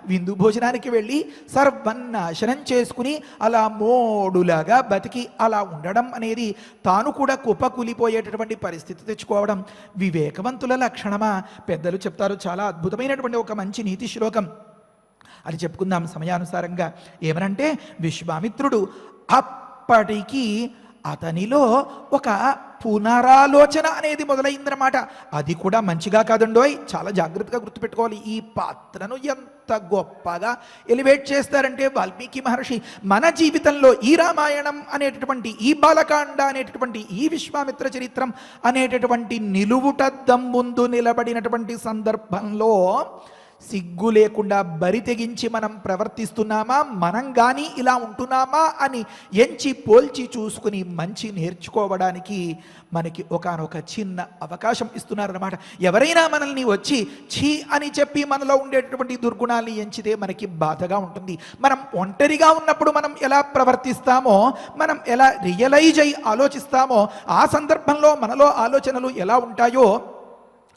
విందు భోజనానికి వెళ్ళి సర్వనాశనం చేసుకుని అలా మోడులాగా బతికి అలా ఉండడం అనేది తాను కూడా కుప్పకూలిపోయేటటువంటి పరిస్థితి తెచ్చుకోవడం వివేకవంతుల లక్షణమా? పెద్దలు చెప్తారు, చాలా అద్భుతమైనటువంటి ఒక మంచి నీతి శ్లోకం, అది చెప్పుకుందాం సమయానుసారంగా. ఏమనంటే విశ్వామిత్రుడు అప్పటికి అతనిలో ఒక పునరాలోచన అనేది మొదలైందన్నమాట. అది కూడా మంచిగా కాదండోయ్, చాలా జాగ్రత్తగా గుర్తుపెట్టుకోవాలి. ఈ పాత్రను ఎంత గొప్పగా ఎలివేట్ చేస్తారంటే వాల్మీకి మహర్షి మన జీవితంలో ఈ రామాయణం అనేటటువంటి, ఈ బాలకాండ అనేటటువంటి, ఈ విశ్వామిత్ర చరిత్రం అనేటటువంటి నిలువుటద్దం ముందు నిలబడినటువంటి సందర్భంలో సిగ్గు లేకుండా బరి తెగించి మనం ప్రవర్తిస్తున్నామా, మనం కానీ ఇలా ఉంటున్నామా అని ఎంచి పోల్చి చూసుకుని మంచి నేర్చుకోవడానికి మనకి ఒకానొక చిన్న అవకాశం ఇస్తున్నారన్నమాట. ఎవరైనా మనల్ని వచ్చి ఛీ అని చెప్పి మనలో ఉండేటటువంటి దుర్గుణాన్ని ఎంచితే మనకి బాధగా ఉంటుంది. మనం ఒంటరిగా ఉన్నప్పుడు మనం ఎలా ప్రవర్తిస్తామో, మనం ఎలా రియలైజ్ అయి ఆలోచిస్తామో, ఆ సందర్భంలో మనలో ఆలోచనలు ఎలా ఉంటాయో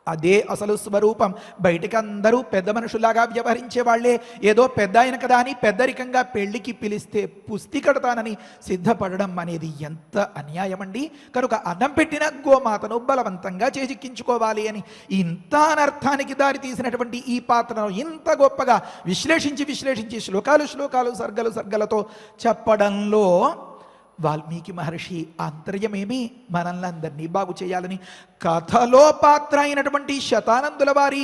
అదే అసలు స్వరూపం. బయటికి అందరూ పెద్ద మనుషులాగా వ్యవహరించే వాళ్లే, ఏదో పెద్ద ఆయన కదా అని పెద్దరికంగా పెళ్లికి పిలిస్తే పుస్తి కడతానని సిద్ధపడడం అనేది ఎంత అన్యాయం అండి. కనుక అన్నం పెట్టిన గోమాతను బలవంతంగా చేజిక్కించుకోవాలి అని ఇంత అనర్థానికి దారి తీసినటువంటి ఈ పాత్రను ఇంత గొప్పగా విశ్లేషించి శ్లోకాలు సర్గలతో చెప్పడంలో వాల్మీకి మహర్షి ఆంతర్యమేమి, మనల్ని అందరినీ బాగు చేయాలని. కథలో పాత్ర అయినటువంటి శతానందుల వారి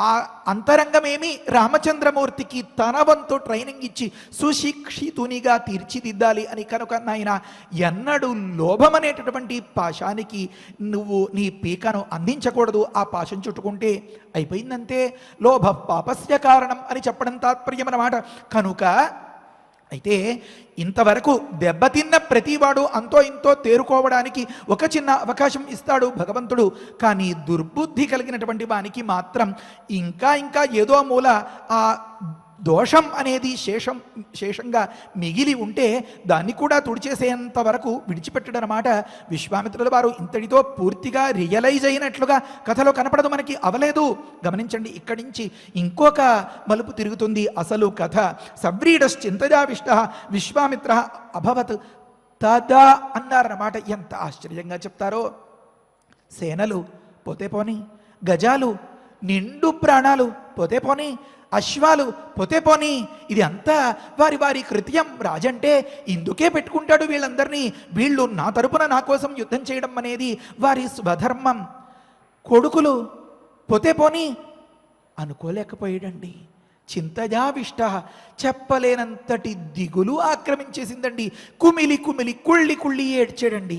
ఆ అంతరంగమేమి, రామచంద్రమూర్తికి తన వంతు ట్రైనింగ్ ఇచ్చి సుశిక్షితునిగా తీర్చిదిద్దాలి అని. కనుక నాయన ఎన్నడూ లోభం అనేటటువంటి పాశానికి నువ్వు నీ పీకను అందించకూడదు. ఆ పాశం చుట్టుకుంటే అయిపోయిందంతే, లోభ పాపస్య కారణం అని చెప్పడం తాత్పర్యం అన్నమాట. కనుక అయితే ఇంతవరకు దెబ్బతిన్న ప్రతివాడు అంతో ఇంతో తేరుకోవడానికి ఒక చిన్న అవకాశం ఇస్తాడు భగవంతుడు. కానీ దుర్బుద్ధి కలిగినటువంటి వానికి మాత్రం ఇంకా ఏదో మూల ఆ దోషం అనేది శేషంగా మిగిలి ఉంటే దాన్ని కూడా తుడిచేసేంత వరకు విడిచిపెట్టడనమాట. విశ్వామిత్రుల వారు ఇంతటితో పూర్తిగా రియలైజ్ అయినట్లుగా కథలో కనపడదు, మనకి అవలేదు. గమనించండి, ఇక్కడి నుంచి ఇంకొక మలుపు తిరుగుతుంది అసలు కథ. సవ్రీడశ్చింతజావిష్ట విశ్వామిత్ర అభవత్ తదా అన్నారన్నమాట. ఎంత ఆశ్చర్యంగా చెప్తారో. సేనలు పోతే పోని, గజాలు నిండు ప్రాణాలు పోతే పోని, అశ్వాలు పోతే పోని, ఇది అంతా వారి కృత్యం. రాజంటే ఇందుకే పెట్టుకుంటాడు వీళ్ళందరినీ, వీళ్ళు నా తరపున నా కోసం యుద్ధం చేయడం అనేది వారి స్వధర్మం. కొడుకులు పోతే పోని అనుకోలేకపోయాడండి. చింతజావిష్ట, చెప్పలేనంతటి దిగులు ఆక్రమించేసిందండి. కుమిలి కుళ్ళి ఏడ్చాడండి.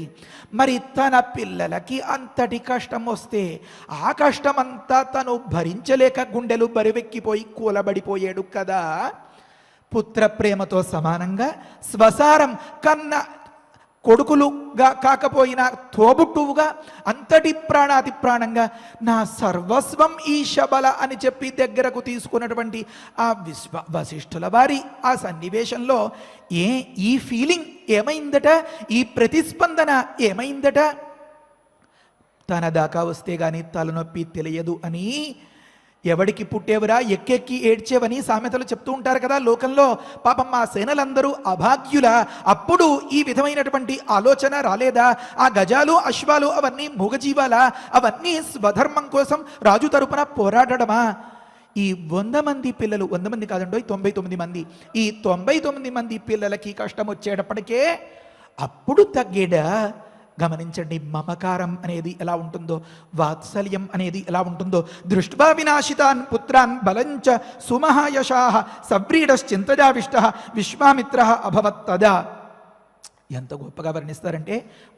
మరి తన పిల్లలకి అంతటి కష్టం వస్తే ఆ కష్టమంతా తను భరించలేక గుండెలు బరివెక్కిపోయి కూలబడిపోయాడు కదా. పుత్ర ప్రేమతో సమానంగా స్వసారం కన్న కొడుకులుగా కాకపోయినా తోబుట్టువుగా అంతటి ప్రాణాతి ప్రాణంగా నా సర్వస్వం ఈ శబల అని చెప్పి దగ్గరకు తీసుకున్నటువంటి ఆ వశిష్ఠుల వారి ఆ సన్నివేశంలో ఈ ఫీలింగ్ ఏమైందట, ఈ ప్రతిస్పందన ఏమైందట? తన దాకా వస్తే గాని తలనొప్పి తెలియదు అని, ఎవడికి పుట్టేవరా ఎక్కెక్కి ఏడ్చేవని సామెతలు చెప్తూ ఉంటారు కదా లోకంలో. పాపం ఆ సేనలందరూ అభాగ్యుల. అప్పుడు ఈ విధమైనటువంటి ఆలోచన రాలేదా? ఆ గజాలు అశ్వాలు అవన్నీ మూగజీవాలా? అవన్నీ స్వధర్మం కోసం రాజు తరపున పోరాడమా? ఈ 100 మంది పిల్లలు, 100 మంది కాదండో 99 మంది, ఈ 99 మంది పిల్లలకి కష్టం వచ్చేటప్పటికే అప్పుడు తగ్గేడా గమనించండి, మమకారం అనేది ఎలా ఉంటుందో, వాత్సల్యం అనేది ఎలా ఉంటుందో. దృష్ట్వా వినాశితాన్ పుత్రాన్ బలంచ సుమహాయశాః సవ్రీడశ్చింతజావిష్టః విశ్వామిత్రః అభవత్ తదా. ఎంత గొప్పగా వర్ణిస్తారంటే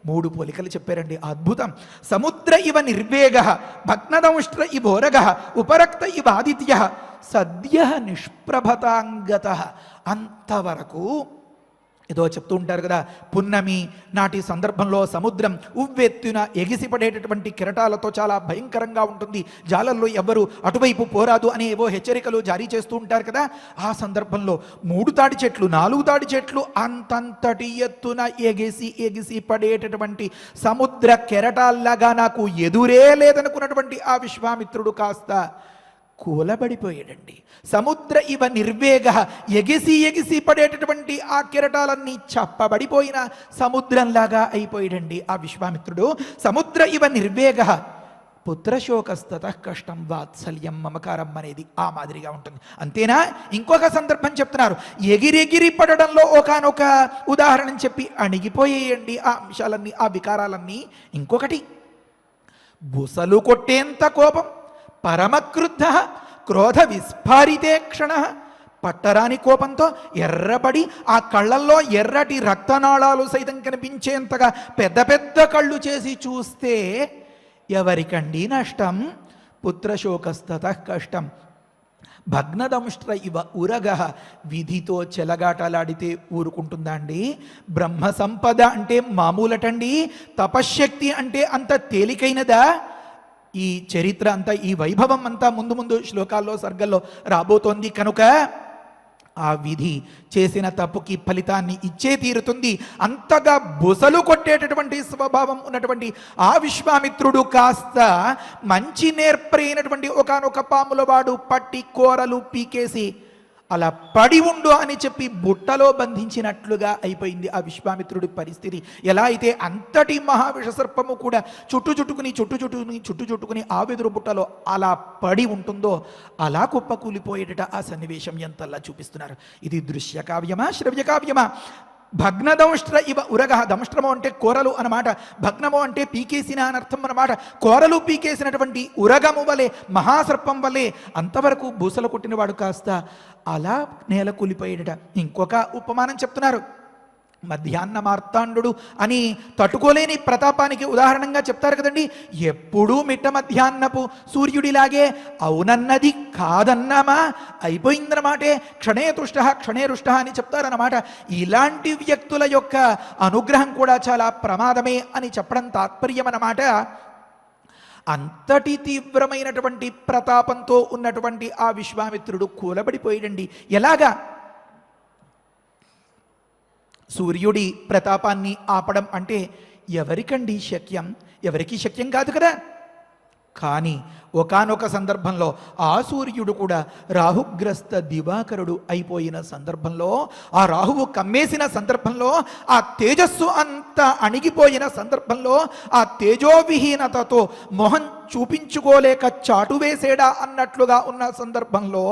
3 పోలికలు చెప్పారండి, అద్భుతం. సముద్ర ఇవ నిర్వేగః భగ్నదంష్ట్ర ఇవోరగః ఉపరక్త ఇవ ఆదిత్యః సద్యః నిష్ప్రభతాంగతః. అంతవరకు ఏదో చెప్తూ ఉంటారు కదా, పున్నమి నాటి సందర్భంలో సముద్రం ఉవ్వెత్తున ఎగిసిపడేటటువంటి కెరటాలతో చాలా భయంకరంగా ఉంటుంది, జాలల్లో ఎవ్వరు అటువైపు పోరాదు అనే ఏవో హెచ్చరికలు జారీ చేస్తూ ఉంటారు కదా. ఆ సందర్భంలో 3 తాడి చెట్లు 4 తాడి చెట్లు అంతంతటి ఎత్తున ఎగిసి పడేటటువంటి సముద్ర కెరటాల్లాగా నాకు ఎదురే లేదనుకున్నటువంటి ఆ విశ్వామిత్రుడు కాస్త కూలబడిపోయాడండి. సముద్ర ఇవ నిర్వేగ ఎగిసి పడేటటువంటి ఆ కెరటాలన్నీ చప్పబడిపోయిన సముద్రంలాగా అయిపోయాడండి ఆ విశ్వామిత్రుడు. సముద్ర ఇవ నిర్వేగ పుత్రశోకస్తత కష్టం వాత్సల్యం మమకారం అనేది ఆ మాదిరిగా ఉంటుంది. అంతేనా? ఇంకొక సందర్భం చెప్తున్నారు, ఎగిరెగిరి పడడంలో ఒకానొక ఉదాహరణ చెప్పి అణిగిపోయేయండి ఆ అంశాలన్నీ, ఆ వికారాలన్నీ. ఇంకొకటి, బుసలు కొట్టేంత కోపం, పరమక్రుద్ధ క్రోధ విస్ఫారితే క్షణ. పట్టరాని కోపంతో ఎర్రబడి ఆ కళ్ళల్లో ఎర్రటి రక్తనాళాలు సైతం కనిపించేంతగా పెద్ద పెద్ద కళ్ళు చేసి చూస్తే ఎవరికండి నష్టం? పుత్రశోకస్తత కష్టం. భగ్నదంష్ట్ర ఇవ ఉరగ. విధితో చెలగాటలాడితే ఊరుకుంటుందా అండి? బ్రహ్మ సంపద అంటే మామూలటండి? తపశ్శక్తి అంటే అంత తేలికైనదా? ఈ చరిత్ర అంతా, ఈ వైభవం అంతా ముందు ముందు శ్లోకాల్లో సర్గల్లో రాబోతోంది కనుక ఆ విధి చేసిన తప్పుకి ఫలితాన్ని ఇచ్చే తీరుతుంది. అంతగా బుసలు కొట్టేటటువంటి స్వభావం ఉన్నటువంటి ఆ విశ్వామిత్రుడు కాస్త మంచి నేర్పరైనటువంటి ఒకానొక పాముల వాడు పట్టి కూరలు పీకేసి అలా పడి ఉండు అని చెప్పి బుట్టలో బంధించినట్లుగా అయిపోయింది ఆ విశ్వామిత్రుడి పరిస్థితి. ఎలా అయితే అంతటి మహావిష సర్పము కూడా చుట్టుచుట్టుకుని ఆ వెదురు బుట్టలో అలా పడి ఉంటుందో అలా కుప్పకూలిపోయేట ఆ సన్నివేశం ఎంతలా చూపిస్తున్నారు. ఇది దృశ్య కావ్యమా శ్రవ్య కావ్యమా? భగ్నదంష్ట్ర ఇవ ఉరగ. దంష్ట్రము అంటే కూరలు అన్నమాట, భగ్నము అంటే పీకేసిన అనర్థం అన్నమాట. కూరలు పీకేసినటువంటి ఉరగము వలె, మహాసర్పం వలె అంతవరకు బూసలు కొట్టినవాడు కాస్త అలా నేల కూలిపోయేట. ఇంకొక ఉపమానం చెప్తున్నారు, మధ్యాహ్న మార్తాండు అని తట్టుకోలేని ప్రతాపానికి ఉదాహరణంగా చెప్తారు కదండి. ఎప్పుడూ మిట్ట మధ్యాహ్నపు సూర్యుడిలాగే అవునన్నది కాదన్నమా అయిపోయిందన్నమాటే. క్షణే రుష్ట అని చెప్తారన్నమాట. ఇలాంటి వ్యక్తుల యొక్క అనుగ్రహం కూడా చాలా ప్రమాదమే అని చెప్పడం తాత్పర్యం అన్నమాట. అంతటి తీవ్రమైనటువంటి ప్రతాపంతో ఉన్నటువంటి ఆ విశ్వామిత్రుడు కూలబడిపోయాడండి. ఎలాగా? సూర్యుడి ప్రతాపాన్ని ఆపడం అంటే ఎవరికండి శక్యం? ఎవరికి శక్యం కాదు కదా. కానీ ఒకానొక సందర్భంలో ఆ సూర్యుడు కూడా రాహుగ్రస్త దివాకరుడు అయిపోయిన సందర్భంలో, ఆ రాహువు కమ్మేసిన సందర్భంలో, ఆ తేజస్సు అంతా అణిగిపోయిన సందర్భంలో, ఆ తేజోవిహీనతతో మొహం చూపించుకోలేక చాటు వేసేడా అన్నట్లుగా ఉన్న సందర్భంలో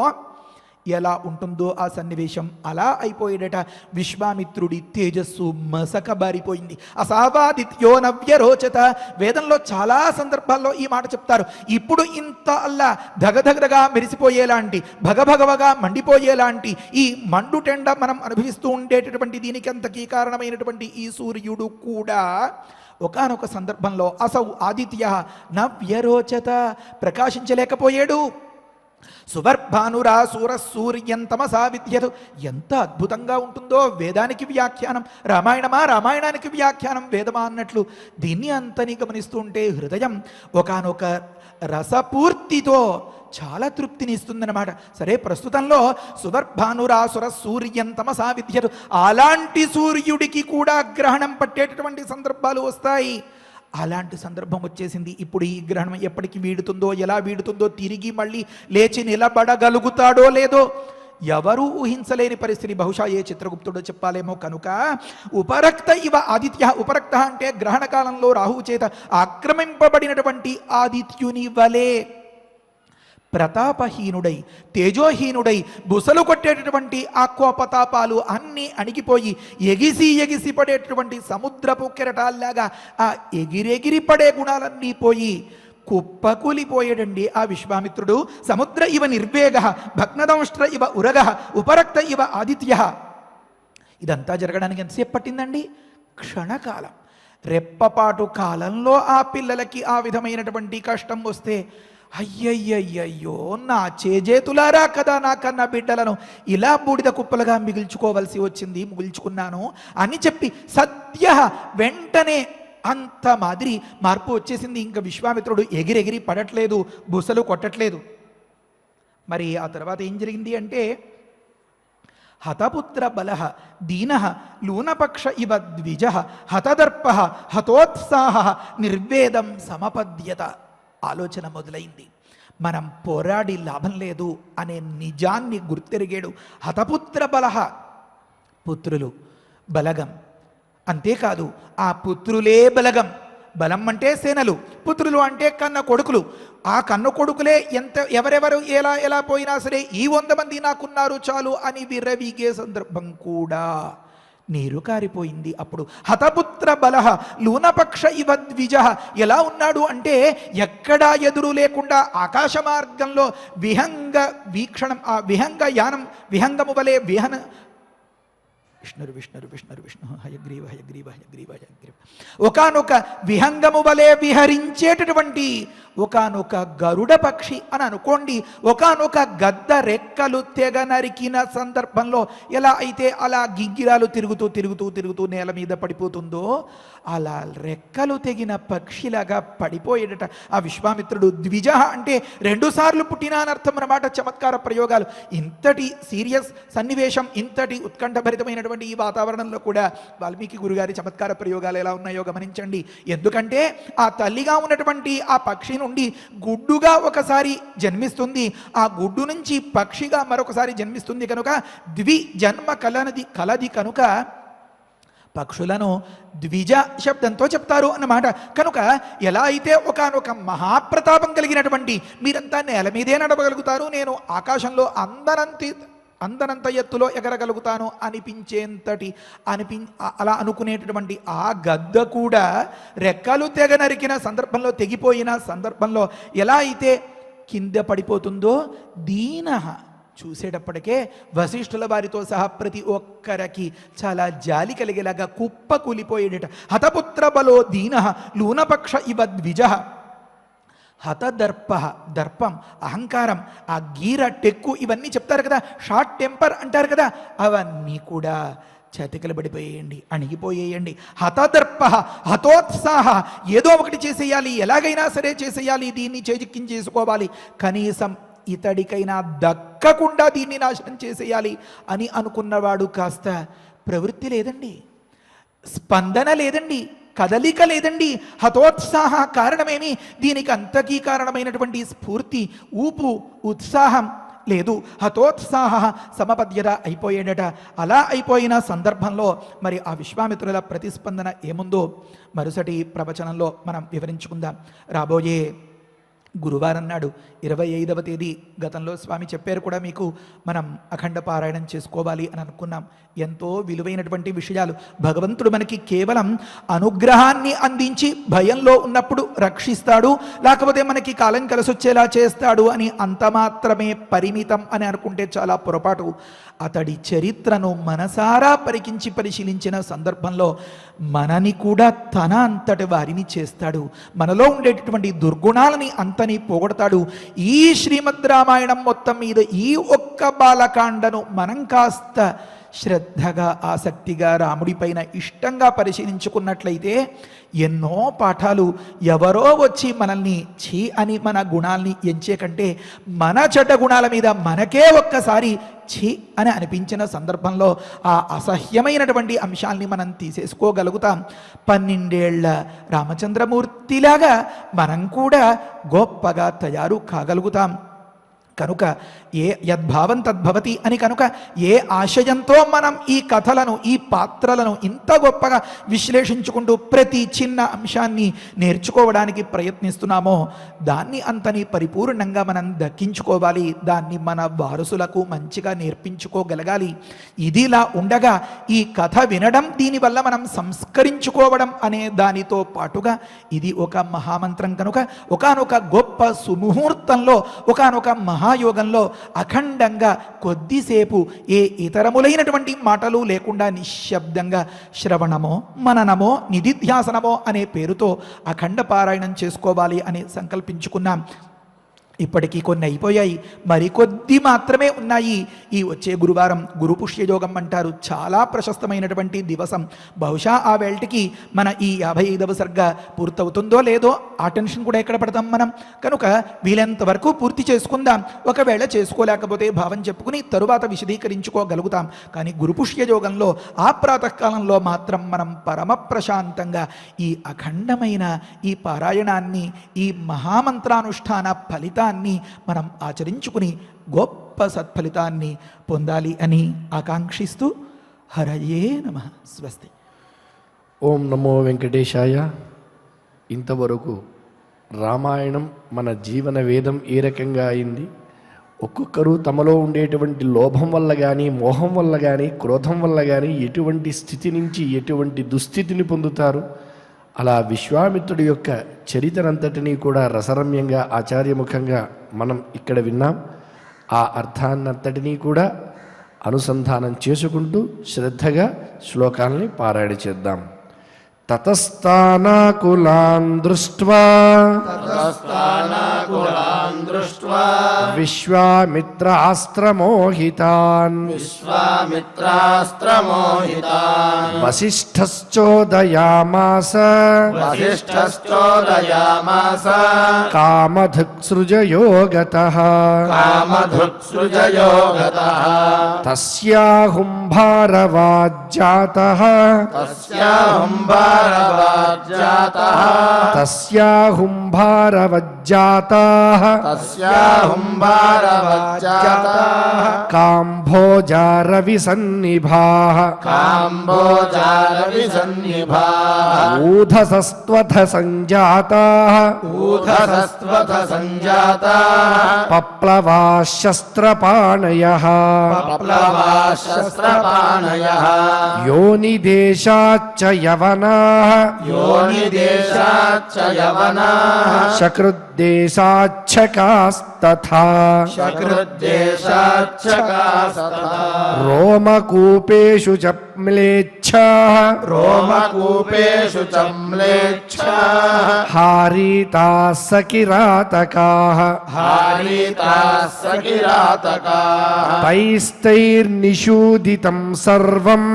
ఎలా ఉంటుందో ఆ సన్నివేశం అలా అయిపోయేడట. విశ్వామిత్రుడి తేజస్సు మసకబారిపోయింది. అసావాదిత్యో నవ్యరోచత. వేదంలో చాలా సందర్భాల్లో ఈ మాట చెప్తారు. ఇప్పుడు ఇంత అల్లా ధగధగగా మెరిసిపోయేలాంటి, భగభగవగా మండిపోయేలాంటి ఈ మండుటెండ మనం అనుభవిస్తూ ఉండేటటువంటి దీనికి అంతకీ కారణమైనటువంటి ఈ సూర్యుడు కూడా ఒకానొక సందర్భంలో అసౌ ఆదిత్య నవ్యరోచత, ప్రకాశించలేకపోయాడు. సువర్భానురా సూరసూర్యంతమసా విద్యతు. ఎంత అద్భుతంగా ఉంటుందో వేదానికి వ్యాఖ్యానం రామాయణమా, రామాయణానికి వ్యాఖ్యానం వేదమా అన్నట్లు దీన్ని అంతని గమనిస్తూ ఉంటే హృదయం ఒకానొక రసపూర్తితో చాలా తృప్తిని ఇస్తుందన్నమాట. సరే, ప్రస్తుతంలో సువర్భానురాసుర సూర్యంతమసా విద్యతు, అలాంటి సూర్యుడికి కూడా గ్రహణం పట్టేటటువంటి సందర్భాలు వస్తాయి. అలాంటి సందర్భం వచ్చేసింది. ఇప్పుడు ఈ గ్రహణం ఎప్పటికి వీడుతుందో, ఎలా వీడుతుందో, తిరిగి మళ్ళీ లేచి నిలబడగలుగుతాడో లేదో ఎవరూ ఊహించలేని పరిస్థితి. బహుశా ఏ చిత్రగుప్తుడో చెప్పాలేమో. కనుక ఉపరక్త ఇవ ఆదిత్య. ఉపరక్త అంటే గ్రహణ కాలంలో రాహువు చేత ఆక్రమింపబడినటువంటి ఆదిత్యుని వలె ప్రతాపహీనుడై తేజోహీనుడై బుసలు కొట్టేటటువంటి ఆ కోపతాపాలు అన్నీ అణిగిపోయి ఎగిసి ఎగిసి పడేటటువంటి సముద్రపు కెరటాల్లాగా ఆ ఎగిరెగిరి పడే గుణాలన్నీ పోయి కుప్పకూలిపోయాడండి ఆ విశ్వామిత్రుడు. సముద్ర ఇవ నిర్వేగ భగ్నదంష్ట్ర ఇవ ఉరగ ఉపరక్త ఇవ ఆదిత్య. ఇదంతా జరగడానికి ఎంతసేపు పట్టిందండి? క్షణకాలం. రెప్పపాటు కాలంలో ఆ పిల్లలకి ఆ విధమైనటువంటి కష్టం వస్తే అయ్యయ్యయ్యో నా చేజేతులారా కదా నా కన్న బిడ్డలను ఇలా బూడిద కుప్పలుగా మిగుల్చుకోవలసి వచ్చింది, మిగుల్చుకున్నాను అని చెప్పి సద్య వెంటనే అంత మాదిరి మార్పు వచ్చేసింది. ఇంకా విశ్వామిత్రుడు ఎగిరెగిరి పడట్లేదు, బుసలు కొట్టట్లేదు. మరి ఆ తర్వాత ఏం జరిగింది అంటే హతపుత్ర బల దీన లూనపక్ష ఇవ ద్విజ హతదర్ప హతోత్సాహ నిర్వేదం సమపద్యత. ఆలోచన మొదలైంది. మనం పోరాడి లాభం లేదు అనే నిజాన్ని గుర్తెరిగాడు. హతపుత్ర బలహ, పుత్రులు బలగం. అంతేకాదు ఆ పుత్రులే బలగం. బలం అంటే సేనలు, పుత్రులు అంటే కన్న కొడుకులు. ఆ కన్న కొడుకులే ఎవరెవరు ఎలా ఎలా పోయినా సరే ఈ 100 మంది నాకున్నారు చాలు అని విర్రవీగే సందర్భం కూడా నీరు కారిపోయింది. అప్పుడు హతపుత్ర బలహ లూనపక్ష ఇవ ద్విజ. ఎలా ఉన్నాడు అంటే ఎక్కడా ఎదురు లేకుండా ఆకాశ మార్గంలో విహంగ వీక్షణం, ఆ విహంగ యానం, విహంగము వలె విష్ణు హయగ్రీవ హయగ్రీవ హయగ్రీవ హయగ్రీవ. ఒకానొక విహంగము వలె విహరించేటటువంటి ఒకానొక గరుడ పక్షి అని అనుకోండి. ఒకానొక గద్ద రెక్కలు తెగ నరికిన సందర్భంలో ఎలా అయితే అలా గిగ్గిరాలు తిరుగుతూ తిరుగుతూ తిరుగుతూ నేల మీద పడిపోతుందో అలా రెక్కలు తెగిన పక్షిలాగా పడిపోయేటట ఆ విశ్వామిత్రుడు. ద్విజ అంటే 2 సార్లు పుట్టిన అనర్థం అన్నమాట. చమత్కార ప్రయోగాలు. ఇంతటి సీరియస్ సన్నివేశం, ఇంతటి ఉత్కంఠభరితమైనటువంటి ఈ వాతావరణంలో కూడా వాల్మీకి గురుగారి చమత్కార ప్రయోగాలు ఎలా ఉన్నాయో గమనించండి. ఎందుకంటే ఆ తల్లిగా ఉన్నటువంటి ఆ పక్షి నుండి గుడ్డుగా ఒకసారి జన్మిస్తుంది, ఆ గుడ్డు నుంచి పక్షిగా మరొకసారి జన్మిస్తుంది. కనుక ద్విజన్మ కలది కనుక పక్షులను ద్విజ శబ్దంతో చెప్తారు అన్నమాట. కనుక ఎలా అయితే ఒకానొక మహాప్రతాపం కలిగినటువంటి మీరంతా నేల మీదే నడవగలుగుతారు, నేను ఆకాశంలో అందనంత ఎత్తులో ఎగరగలుగుతాను అనిపించేంతటి అలా అనుకునేటటువంటి ఆ గద్ద కూడా రెక్కలు తెగ నరికిన సందర్భంలో, తెగిపోయిన సందర్భంలో ఎలా అయితే కింద పడిపోతుందో దీన చూసేటప్పటికే వశిష్ఠుల వారితో సహా ప్రతి ఒక్కరికి చాలా జాలి కలిగేలాగా కుప్ప కూలిపోయేట. హతపుత్ర బలో దీన లూనపక్ష ఇవ ద్విజ. హతదర్ప, దర్పం అహంకారం, ఆ గీర టెక్కు ఇవన్నీ చెప్తారు కదా, షార్ట్ టెంపర్ అంటారు కదా, అవన్నీ కూడా చతికిల పడిపోయేయండి, అణిగిపోయేయండి. హతదర్ప హతోత్సాహ, ఏదో ఒకటి చేసేయాలి, ఎలాగైనా సరే చేసేయాలి, దీన్ని చేజిక్కించేసుకోవాలి, కనీసం ఇతడికైనా దక్కకుండా దీన్ని నాశనం చేసేయాలి అని అనుకున్నవాడు కాస్త ప్రవృత్తి లేదండి, స్పందన లేదండి, కదలిక లేదండి. హతోత్సాహ కారణమేమి? దీనికి అంతకీ కారణమైనటువంటి స్ఫూర్తి, ఊపు, ఉత్సాహం లేదు. హతోత్సాహ సమపద్యత అయిపోయేడట. అలా అయిపోయిన సందర్భంలో మరి ఆ విశ్వామిత్రుల ప్రతిస్పందన ఏముందో మరుసటి ప్రవచనంలో మనం వివరించుకుందాం. రాబోయే గురువారం నాడు 25వ తేదీ గతంలో స్వామి చెప్పారు కూడా మీకు, మనం అఖండ పారాయణం చేసుకోవాలి అని అనుకున్నాం. ఎంతో విలువైనటువంటి విషయాలు. భగవంతుడు మనకి కేవలం అనుగ్రహాన్ని అందించి భయంలో ఉన్నప్పుడు రక్షిస్తాడు, లేకపోతే మనకి కాలం కలిసొచ్చేలా చేస్తాడు అని అంత మాత్రమే పరిమితం అని అనుకుంటే చాలా పొరపాటు. అతడి చరిత్రను మనసారా పరిశీలించిన సందర్భంలో మనని కూడా తన అంతటి వారిని చేస్తాడు, మనలో ఉండేటటువంటి దుర్గుణాలని అంతని పోగొడతాడు. ఈ శ్రీమద్ రామాయణం మొత్తం మీద ఈ ఒక్క బాలకాండను మనం కాస్త శ్రద్ధగా, ఆసక్తిగా, రాముడిపైన ఇష్టంగా పరిశీలించుకున్నట్లయితే ఎన్నో పాఠాలు, ఎవరో వచ్చి మనల్ని ఛీ అని మన గుణాల్ని ఎంచే కంటే మన చెడ్డ గుణాల మీద మనకే ఒక్కసారి ఛీ అని అనిపించిన సందర్భంలో ఆ అసహ్యమైనటువంటి అంశాల్ని మనం తీసేసుకోగలుగుతాం. 12 ఏళ్ల రామచంద్రమూర్తిలాగా మనం కూడా గొప్పగా తయారు కాగలుగుతాం. కనుక ఏ యద్భావం తద్భవతి అని కనుక ఏ ఆశయంతో మనం ఈ కథలను ఈ పాత్రలను ఇంత గొప్పగా విశ్లేషించుకుంటూ ప్రతి చిన్న అంశాన్ని నేర్చుకోవడానికి ప్రయత్నిస్తున్నామో దాన్ని అంతని పరిపూర్ణంగా మనం దక్కించుకోవాలి, దాన్ని మన వారసులకు మంచిగా నేర్పించుకోగలగాలి. ఇదిలా ఉండగా ఈ కథ వినడం, దీనివల్ల మనం సంస్కరించుకోవడం అనే దానితో పాటుగా ఇది ఒక మహామంత్రం కనుక ఒకానొక గొప్ప సుముహూర్తంలో ఒకానొక మహాయోగంలో అఖండంగా కొద్దిసేపు ఏ ఇతరములైనటువంటి మాటలు లేకుండా నిశ్శబ్దంగా శ్రవణమో మననమో నిధిధ్యాసనమో అనే పేరుతో అఖండ పారాయణం చేసుకోవాలి అని సంకల్పించుకున్నాం. ఇప్పటికీ కొన్ని అయిపోయాయి, మరికొద్ది మాత్రమే ఉన్నాయి. ఈ వచ్చే గురువారం గురు పుష్యయోగం అంటారు, చాలా ప్రశస్తమైనటువంటి దివసం. బహుశా ఆ వేళటికి మన ఈ 55వ సర్గ పూర్తవుతుందో లేదో ఆ టెన్షన్ కూడా ఎక్కడ పడతాం మనం. కనుక వీలైనంత వరకు పూర్తి చేసుకుందాం. ఒకవేళ చేసుకోలేకపోతే భావం చెప్పుకుని తరువాత విశదీకరించుకోగలుగుతాం. కానీ గురు పుష్యయోగంలో ఆ ప్రాతకాలంలో మాత్రం మనం పరమ ప్రశాంతంగా ఈ అఖండమైన ఈ పారాయణాన్ని, ఈ మహామంత్రానుష్ఠాన ఫలితాన్ని మనం ఆచరించుకుని గొప్ప సత్ఫలితాన్ని పొందాలి అని ఆకాంక్షిస్తూ హరయే నమః. స్వస్తి. ఓం నమో వెంకటేశాయ. ఇంతవరకు రామాయణం మన జీవన వేదం ఏ రకంగా అయింది, ఒక్కొక్కరు తమలో ఉండేటువంటి లోభం వల్ల కానీ, మోహం వల్ల కానీ, క్రోధం వల్ల కానీ ఎటువంటి స్థితి నుంచి ఎటువంటి దుస్థితిని పొందుతారు, అలా విశ్వామిత్రుడి యొక్క చరిత్రంతటినీ కూడా రసరమ్యంగా ఆచార్యముఖంగా మనం ఇక్కడ విన్నాం. ఆ అర్థాన్నంతటినీ కూడా అనుసంధానం చేసుకుంటూ శ్రద్ధగా శ్లోకాలని పారాయణ చేద్దాం. తతస్థానాకులాన్ దృష్ట్వా విశ్వామిత్రాస్త్రమోహితాన్ వసిష్ఠశ్చోదయామాస కామధుక్సృజయో గతః తస్యాహుంభారవాజ్జాతః కాంభోజారవిసన్నిభాః ఊధసస్త్వథ సంజాతాః పప్లవాశస్త్రపాణయః యోనిదేశాచ్చ యవనాః శకృద్దేశాచ్చకాస్తథా రోమకూపేషు చ మ్లేచ్ఛాః హారీతాः సకిరాతకాః తైస్తైర్నిషూదితం సర్వం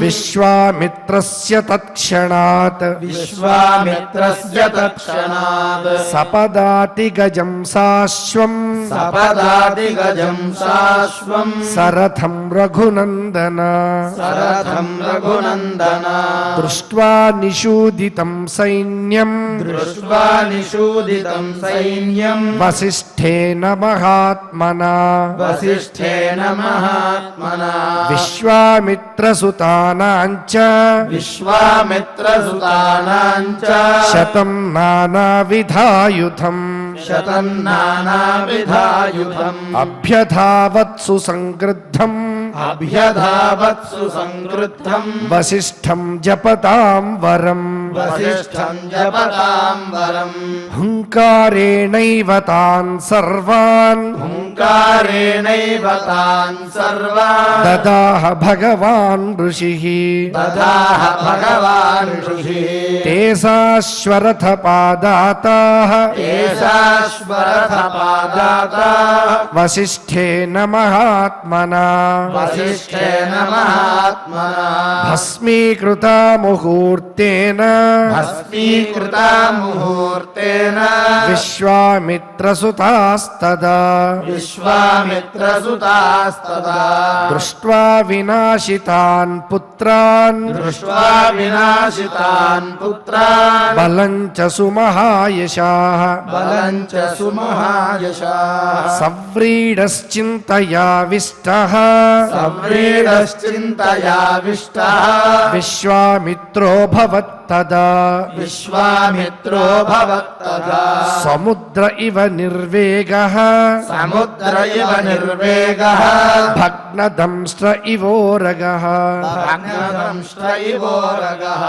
విశ్వామిత్రస్య తత్క్షణాత్ సపదాతి గజం సాశ్వం సరథం రఘునందన దృష్ట్వా నిషూదితం సైన్యం వసిష్ఠేన మహాత్మనా విశ్వామిత్రసుతానాంచ శతం నానావిధాయుధం అభ్యధావత్సు సంగృద్ధం వసిష్ఠం జపతాం వరం హుంకారేణైవ తాన్ సర్వాన్ దదాహ భగవాన్ ఋషిః తేసాశ్వరథ పాదాతాః వసిష్ఠేన మహాత్మనా భస్మీకృతా ముహూర్తేన విశ్వామిత్రసుతాస్తదా దృష్ట్వా వినాశితాన్ పుత్రాన్ భూతాన్ బలం చ సుమహాయశాః బలం చ సుమహాయశాః సవ్రీడశ్చింతయావిష్టః సవ్రీడశ్చింతయావిష్టః విశ్వామిత్రో భవత్తదా విశ్వామిత్రో భవత్తదా సముద్ర ఇవ నిర్వేగః సముద్ర ఇవ నిర్వేగః భగ్నదంష్ట్ర ఇవోరగః భగ్నదంష్ట్ర ఇవోరగః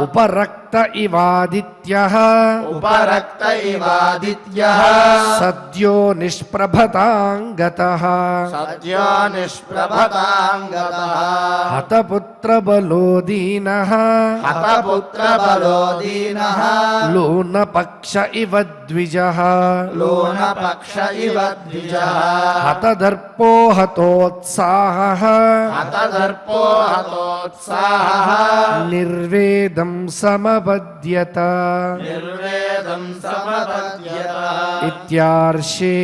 ఉపరక్త ఇవాదిత్యః ఉపరక్త ఇవాదిత్యః సద్యో నిష్ప్రభతాంగతః సద్యో నిష్ప్రభతాంగతః హతపుత్రబలో దీనః హతపుత్రబలో దీనః లోనపక్ష ఇవ ద్విజః లోనపక్ష ఇవ ద్విజః హతదర్పో హతోత్సాహః హతదర్పో హతోత్సాహః నిర్వేదం సమపద్యత నిర్వేదం సమపద్యత ఇత్యార్షే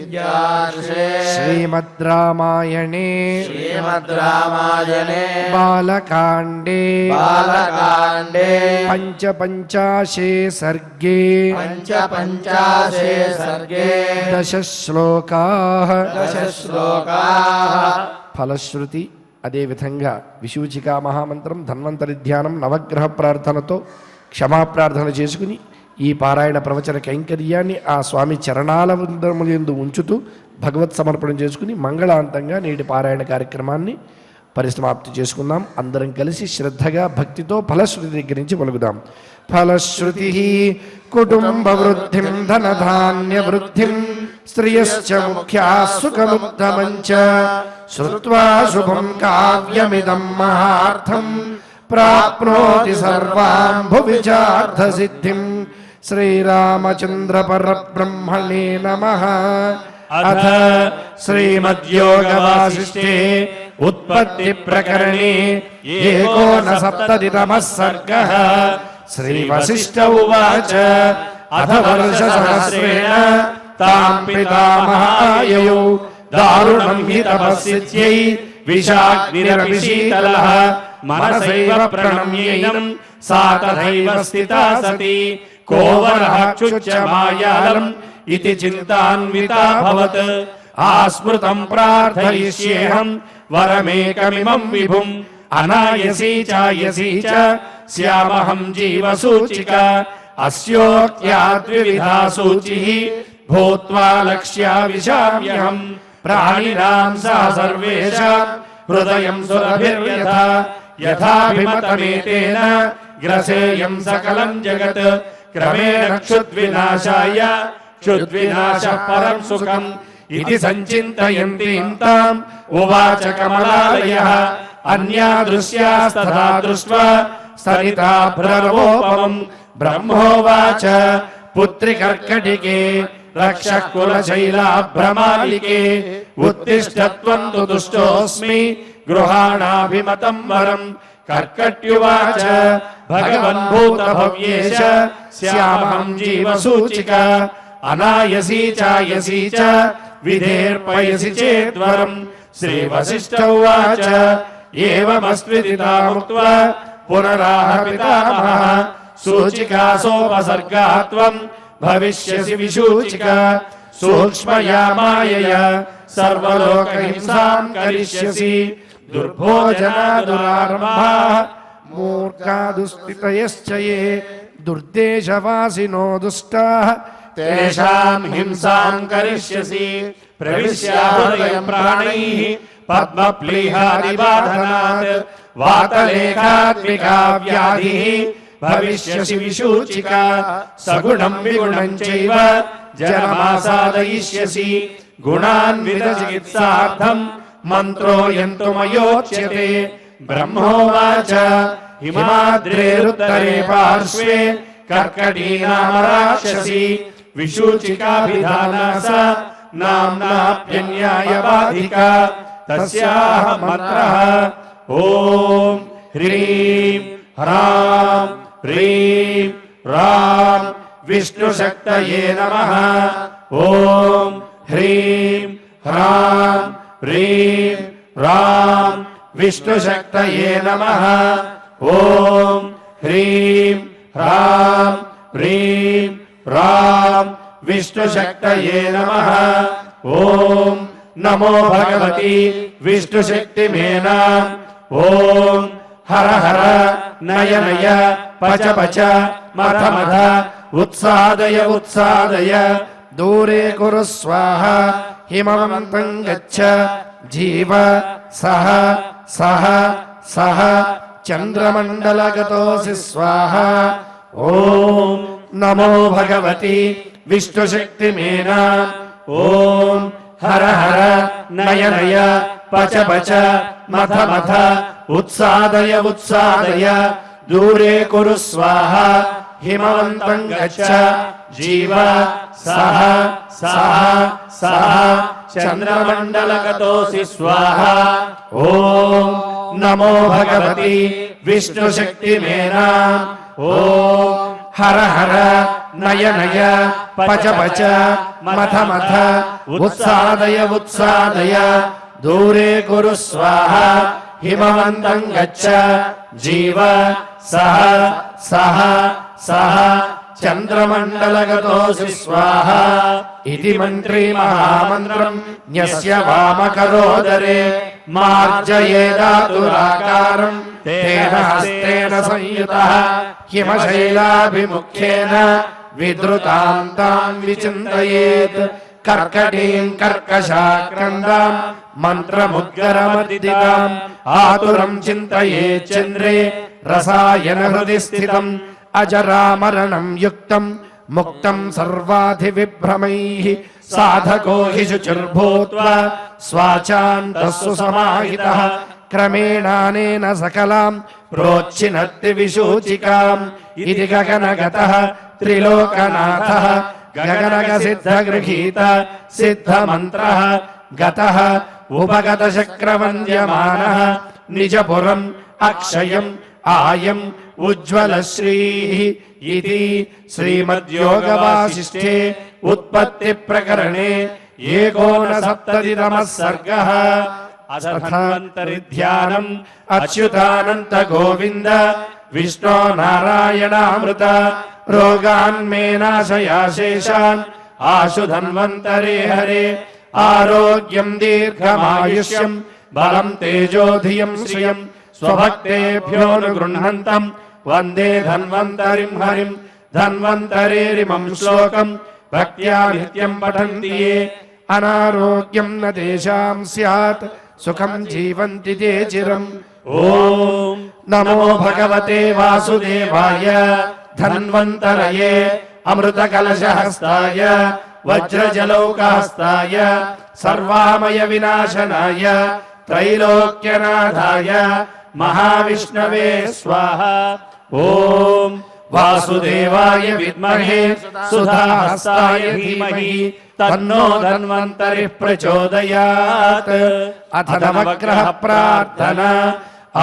ఇత్యార్షే శ్రీమద్ రామాయణే శ్రీమద్ రామాయణే బాలకాండే బాలకాండే పంచపంచాశే సర్గే పంచాశే సర్గే దశ శ్లోకాః దశ శ్లోకాః ఫలశ్రుతి అదేవిధంగా విశూచికా మహామంత్రం ధన్వంతరి ధ్యానం నవగ్రహ ప్రార్థనతో క్షమాప్రార్థన చేసుకుని ఈ పారాయణ ప్రవచన కైంకర్యాన్ని ఆ స్వామి చరణాల వృందములందు ఉంచుతూ భగవత్ సమర్పణం చేసుకుని మంగళాంతంగా నేటి పారాయణ కార్యక్రమాన్ని పరిసమాప్తి చేసుకుందాం. అందరం కలిసి శ్రద్ధగా భక్తితో ఫలశ్రుతి దగ్గర నుంచి పలుకుదాం. ఫలశ్రుతి కుటుంబ వృద్ధిం ధనధాన్య వృద్ధిం శ్రియశ్చ ముఖ్యా సుఖముత్తమంచ శ్రుత్వా శుభం కావ్యమిదం మహార్థం ప్రాప్నోతి సర్వాం భువి చార్థ సిద్ధిం. శ్రీరామచంద్ర పరబ్రహ్మణే నమః. అథ శ్రీమద్యోగవాసిష్ఠే ఉత్పత్తి ప్రకరణే ఏకోనసప్తతితమః సర్గః. శ్రీవసిష్ఠ ఉవాచ అథ వర్షసహస్రేణ తాం పితామహాయయౌ దారుణం హి తపస్సిద్ధ్యై విషాగ్నిరపి శీతలః మనసైవ ప్రణమ్యేనం సా తథైవ స్థితా సతి కోవరః క్షుచ్చమాయాలం ఇతి చింతాన్వితాభవత్. ఆస్మృతం ప్రార్థయిష్యేహం వరమేకమిమం విభుం అనాయసీ చాయసీ చ స్యామహం జీవసూచిక. అస్యోక్త్యా ద్వివిధా సూచిః భూత్వా లక్ష్యా విశామ్యహం. ప్రాణినాం సా సర్వేషాం హృదయం సురభిర్యథా యథాభిమతమేతేన గ్రసేయం సకలం జగత్. క్రమేణ క్షుద్వినాశాయ క్షుద్వినాశః పరం సుఖం ఇది సంచింతయంతీం తాం ఉవాచ కమలాలయః. అన్యా దృశ్యాస్తథా దృష్ట్వా సరితా భ్రవోపమం. బ్రహ్మోవాచ పుత్రి కర్కటికే రక్షః కులశైలాభ్రమాలికే. ఉత్తిష్ఠత్వం తు దుష్టోస్మి గృహాణాభిమతం వరం. కర్కట్యువాచ భగవన్ భూతభవ్యేశ స్యామహం జీవసూచిక. అనాయసీ చాయసీ చ విధేర్పయసి చేద్వరం. శ్రీవసిష్ఠ ఉవాచ ఏవమస్విదితాముక్త్వా పునరాహ పితామహః. సూచికాసోపసర్గా త్వం భవిష్యసి విశూచిక. సూక్ష్మయా మాయయా సర్వలోకహింసాం కరిష్యసి. దుర్భోజనా దురారంభాః మూర్ఖా దుస్థితయశ్చ యే దుర్దేశవాసినో దుష్టాః తేషాం హింసాం కరిష్యసి. ప్రవిశ్య హృదయం ప్రాణైః పద్మప్లీహాదిబాధనాత్. వాతలేఖాత్మికా వ్యాధిః భవిష్యసి విశూచిక. సగుణం విగుణం చైవ జనమాసాదయిష్యసి. గుణాన్విత చికిత్సార్థం మంత్రోऽयं తు మయోచ్యతే. బ్రహ్మోవాచ హిమాద్రేరుత్తరే పార్శ్వే కర్కటీ నామ రాక్షసి. విశూచికాభిధానా సా నామ్నాప్యన్యాయవాధికా. తస్యాః మంత్రః ఓం హ్రీం హ్రాం హ్రీం రాం విష్ణుశక్తయే నమః. ఓం హ్రీం హ్రాం హ్రీం రాం విష్ణుశక్తయే నమః. ఓం హ్రీం హ్రాం హ్రీం రాం విష్ణుశక్తయే నమః. ఓం నమో భగవతి విష్ణుశక్తిమేనా. ఓం హర హర నయ నయ పచ పచ మథ మథ ఉత్సాదయ ఉత్సాదయ. దూరే కురు స్వాహ హిమవంతం గచ్చ జీవ సహ సహ సహ చంద్రమండలగతోసి స్వాహ. ఓం నమో భగవతి విష్ణుశక్తిమేనా. ఓం హర హర నయ నయ పచ పచ మథ మథ ఉత్సాదయ ఉత్సాదయ. దూరే కురు స్వాహ హిమవంతం గచ్చ జీవ సహ సహ సహ చంద్రమండలగతోసి స్వాహ. ఓం నమో భగవతి విష్ణుశక్తిమేనా. ఓం హర హర నయ నయ పచ పచ మథ మథ ఉత్సాదయ ఉత్సాదయ. దూరే కురు స్వాహ హిమవంతం గచ్చ జీవ సహ సహ సహ చంద్రమండలగతోసి స్వాహ. ఇది మంత్రీ మహామంత్రం న్యస్య వామకరోదరే మార్జయేదాతురాకారం తేన హస్తేన సంయుతః హిమశైలాభిముఖ్యేన విద్రుతాం తాం విచింతయేత్. కర్కటీం కర్కశాక్రందాం మంత్రముద్గరమర్దితాం ఆతురం చింతయేత్ చంద్రే రసాయన హృది స్థితం. అజరామరణం యుక్తం ముక్తం సర్వాధి విభ్రమైః సాధకో హి శుచిర్భూత్వా స్వాచాంతస్సు సమాహితః. క్రమేణానేన సకలాం ప్రోచ్ఛినత్తి విశూచికాం. ఇది గగనగతః త్రిలోకనాథః గగనగ సిద్ధగృహీత సిద్ధమంత్రః గతః ఉపగత చక్రవంద్యమానః నిజపురం అక్షయం ఆయం ఉజ్వలశ్రీః. ఇది శ్రీమద్యోగవాసిష్ఠే ఉత్పత్తి ప్రకరణే ఏకోనసప్తతితమః సర్గః. అధన్వంతరిధ్యానం అచ్యుతానంత గోవింద విష్ణో నారాయణామృత. రోగాన్మే నాశయాశేషాన్ ఆశు ధన్వంతరే హరే. ఆరోగ్యం దీర్ఘమాయుష్యం బలం తేజోధియం శ్రియం స్వభక్తేభ్యోనుగృహంతం వందే ధన్వంతరిం హరిం. ధన్వంతరేరిమం శ్లోకం భక్త్యా నిత్యం పఠంతి యే. అనారోగ్యం న తేషాం స్యాత్ సుఖం జీవంతి తే చిరం. ఓం నమో భగవతే వాసుదేవాయ ధన్వంతరయే అమృతకలశహస్తాయ వజ్రజలౌకహస్తాయ సర్వామయ వినాశనాయ త్రైలోక్యనాథాయ మహావిష్ణవే స్వాహ. ఓం వాసుదేవాయ విద్మహే సుధాహస్తాయ ధీమహి తన్నో ధన్వంతరిః ప్రచోదయాత్. అథ నవగ్రహ ప్రార్థనా.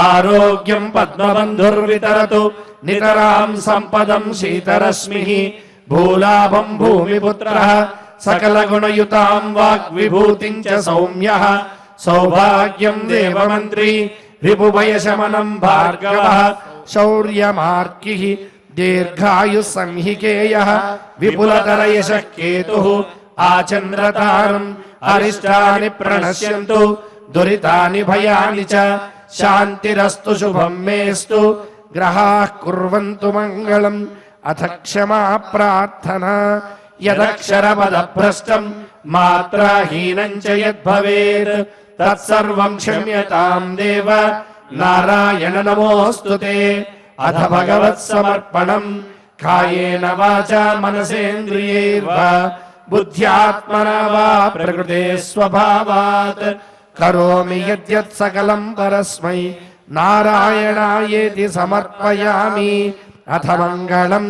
ఆరోగ్యం పద్మబంధుర్వితరతు నితరాం సంపదం శీతరశ్మిః. భూలాభం భూమిపుత్రః సకలగుణయుతాం వాగ్విభూతిం చ సౌమ్యః. సౌభాగ్యం దేవమంత్రీ రిపుభయశమనం భార్గవః. శౌర్యమార్కిః దీర్ఘాయు సంహికేయః. విపులతరయశః కేతుః ఆచంద్రతారం. అరిష్టాని ప్రణశ్యంతు దురితాని భయాని చ. శాంతిరస్తు శుభం మేస్తు గ్రహాః కుర్వంతు మంగళం. అథ క్షమా ప్రార్థనా. యదక్షరపదభ్రష్టం మాత్రాహీనం చ యద్భవేత్ తత్సర్వం క్షమ్యతాం దేవ నారాయణ నమోస్తుతే. అథ భగవత్సమర్పణం కాయేన వాచా మనసేంద్రియైర్వా బుద్ధ్యాత్మనా వా ప్రకృతే స్వభావాత్ కరోమి యద్యత్ సకలం పరస్మై నారాయణాయేతి సమర్పయామి. అథ మంగళం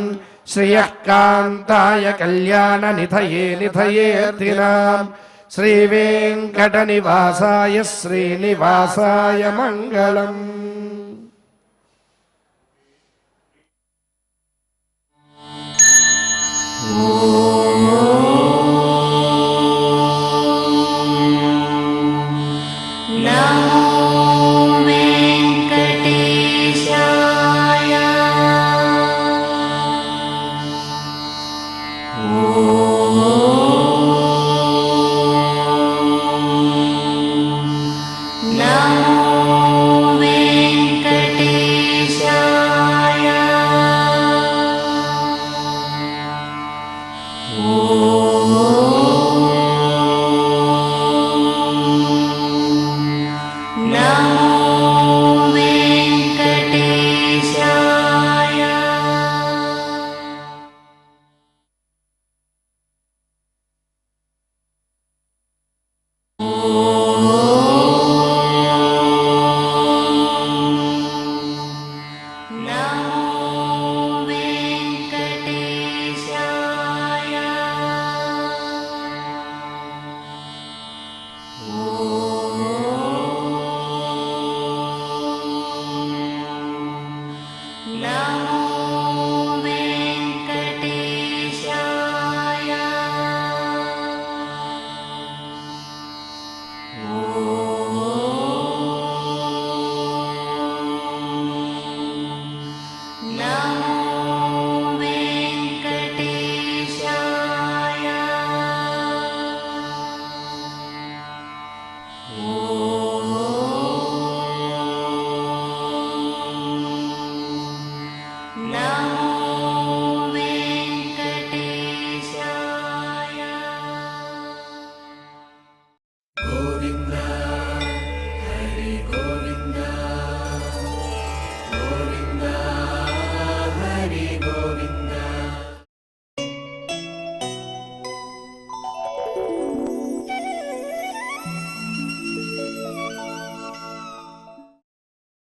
శ్రియః కాంతాయ కళ్యాణ నిధయే నిధయేర్థినాం. శ్రీవేంకటనివాసాయ శ్రీనివాసాయ మంగళం.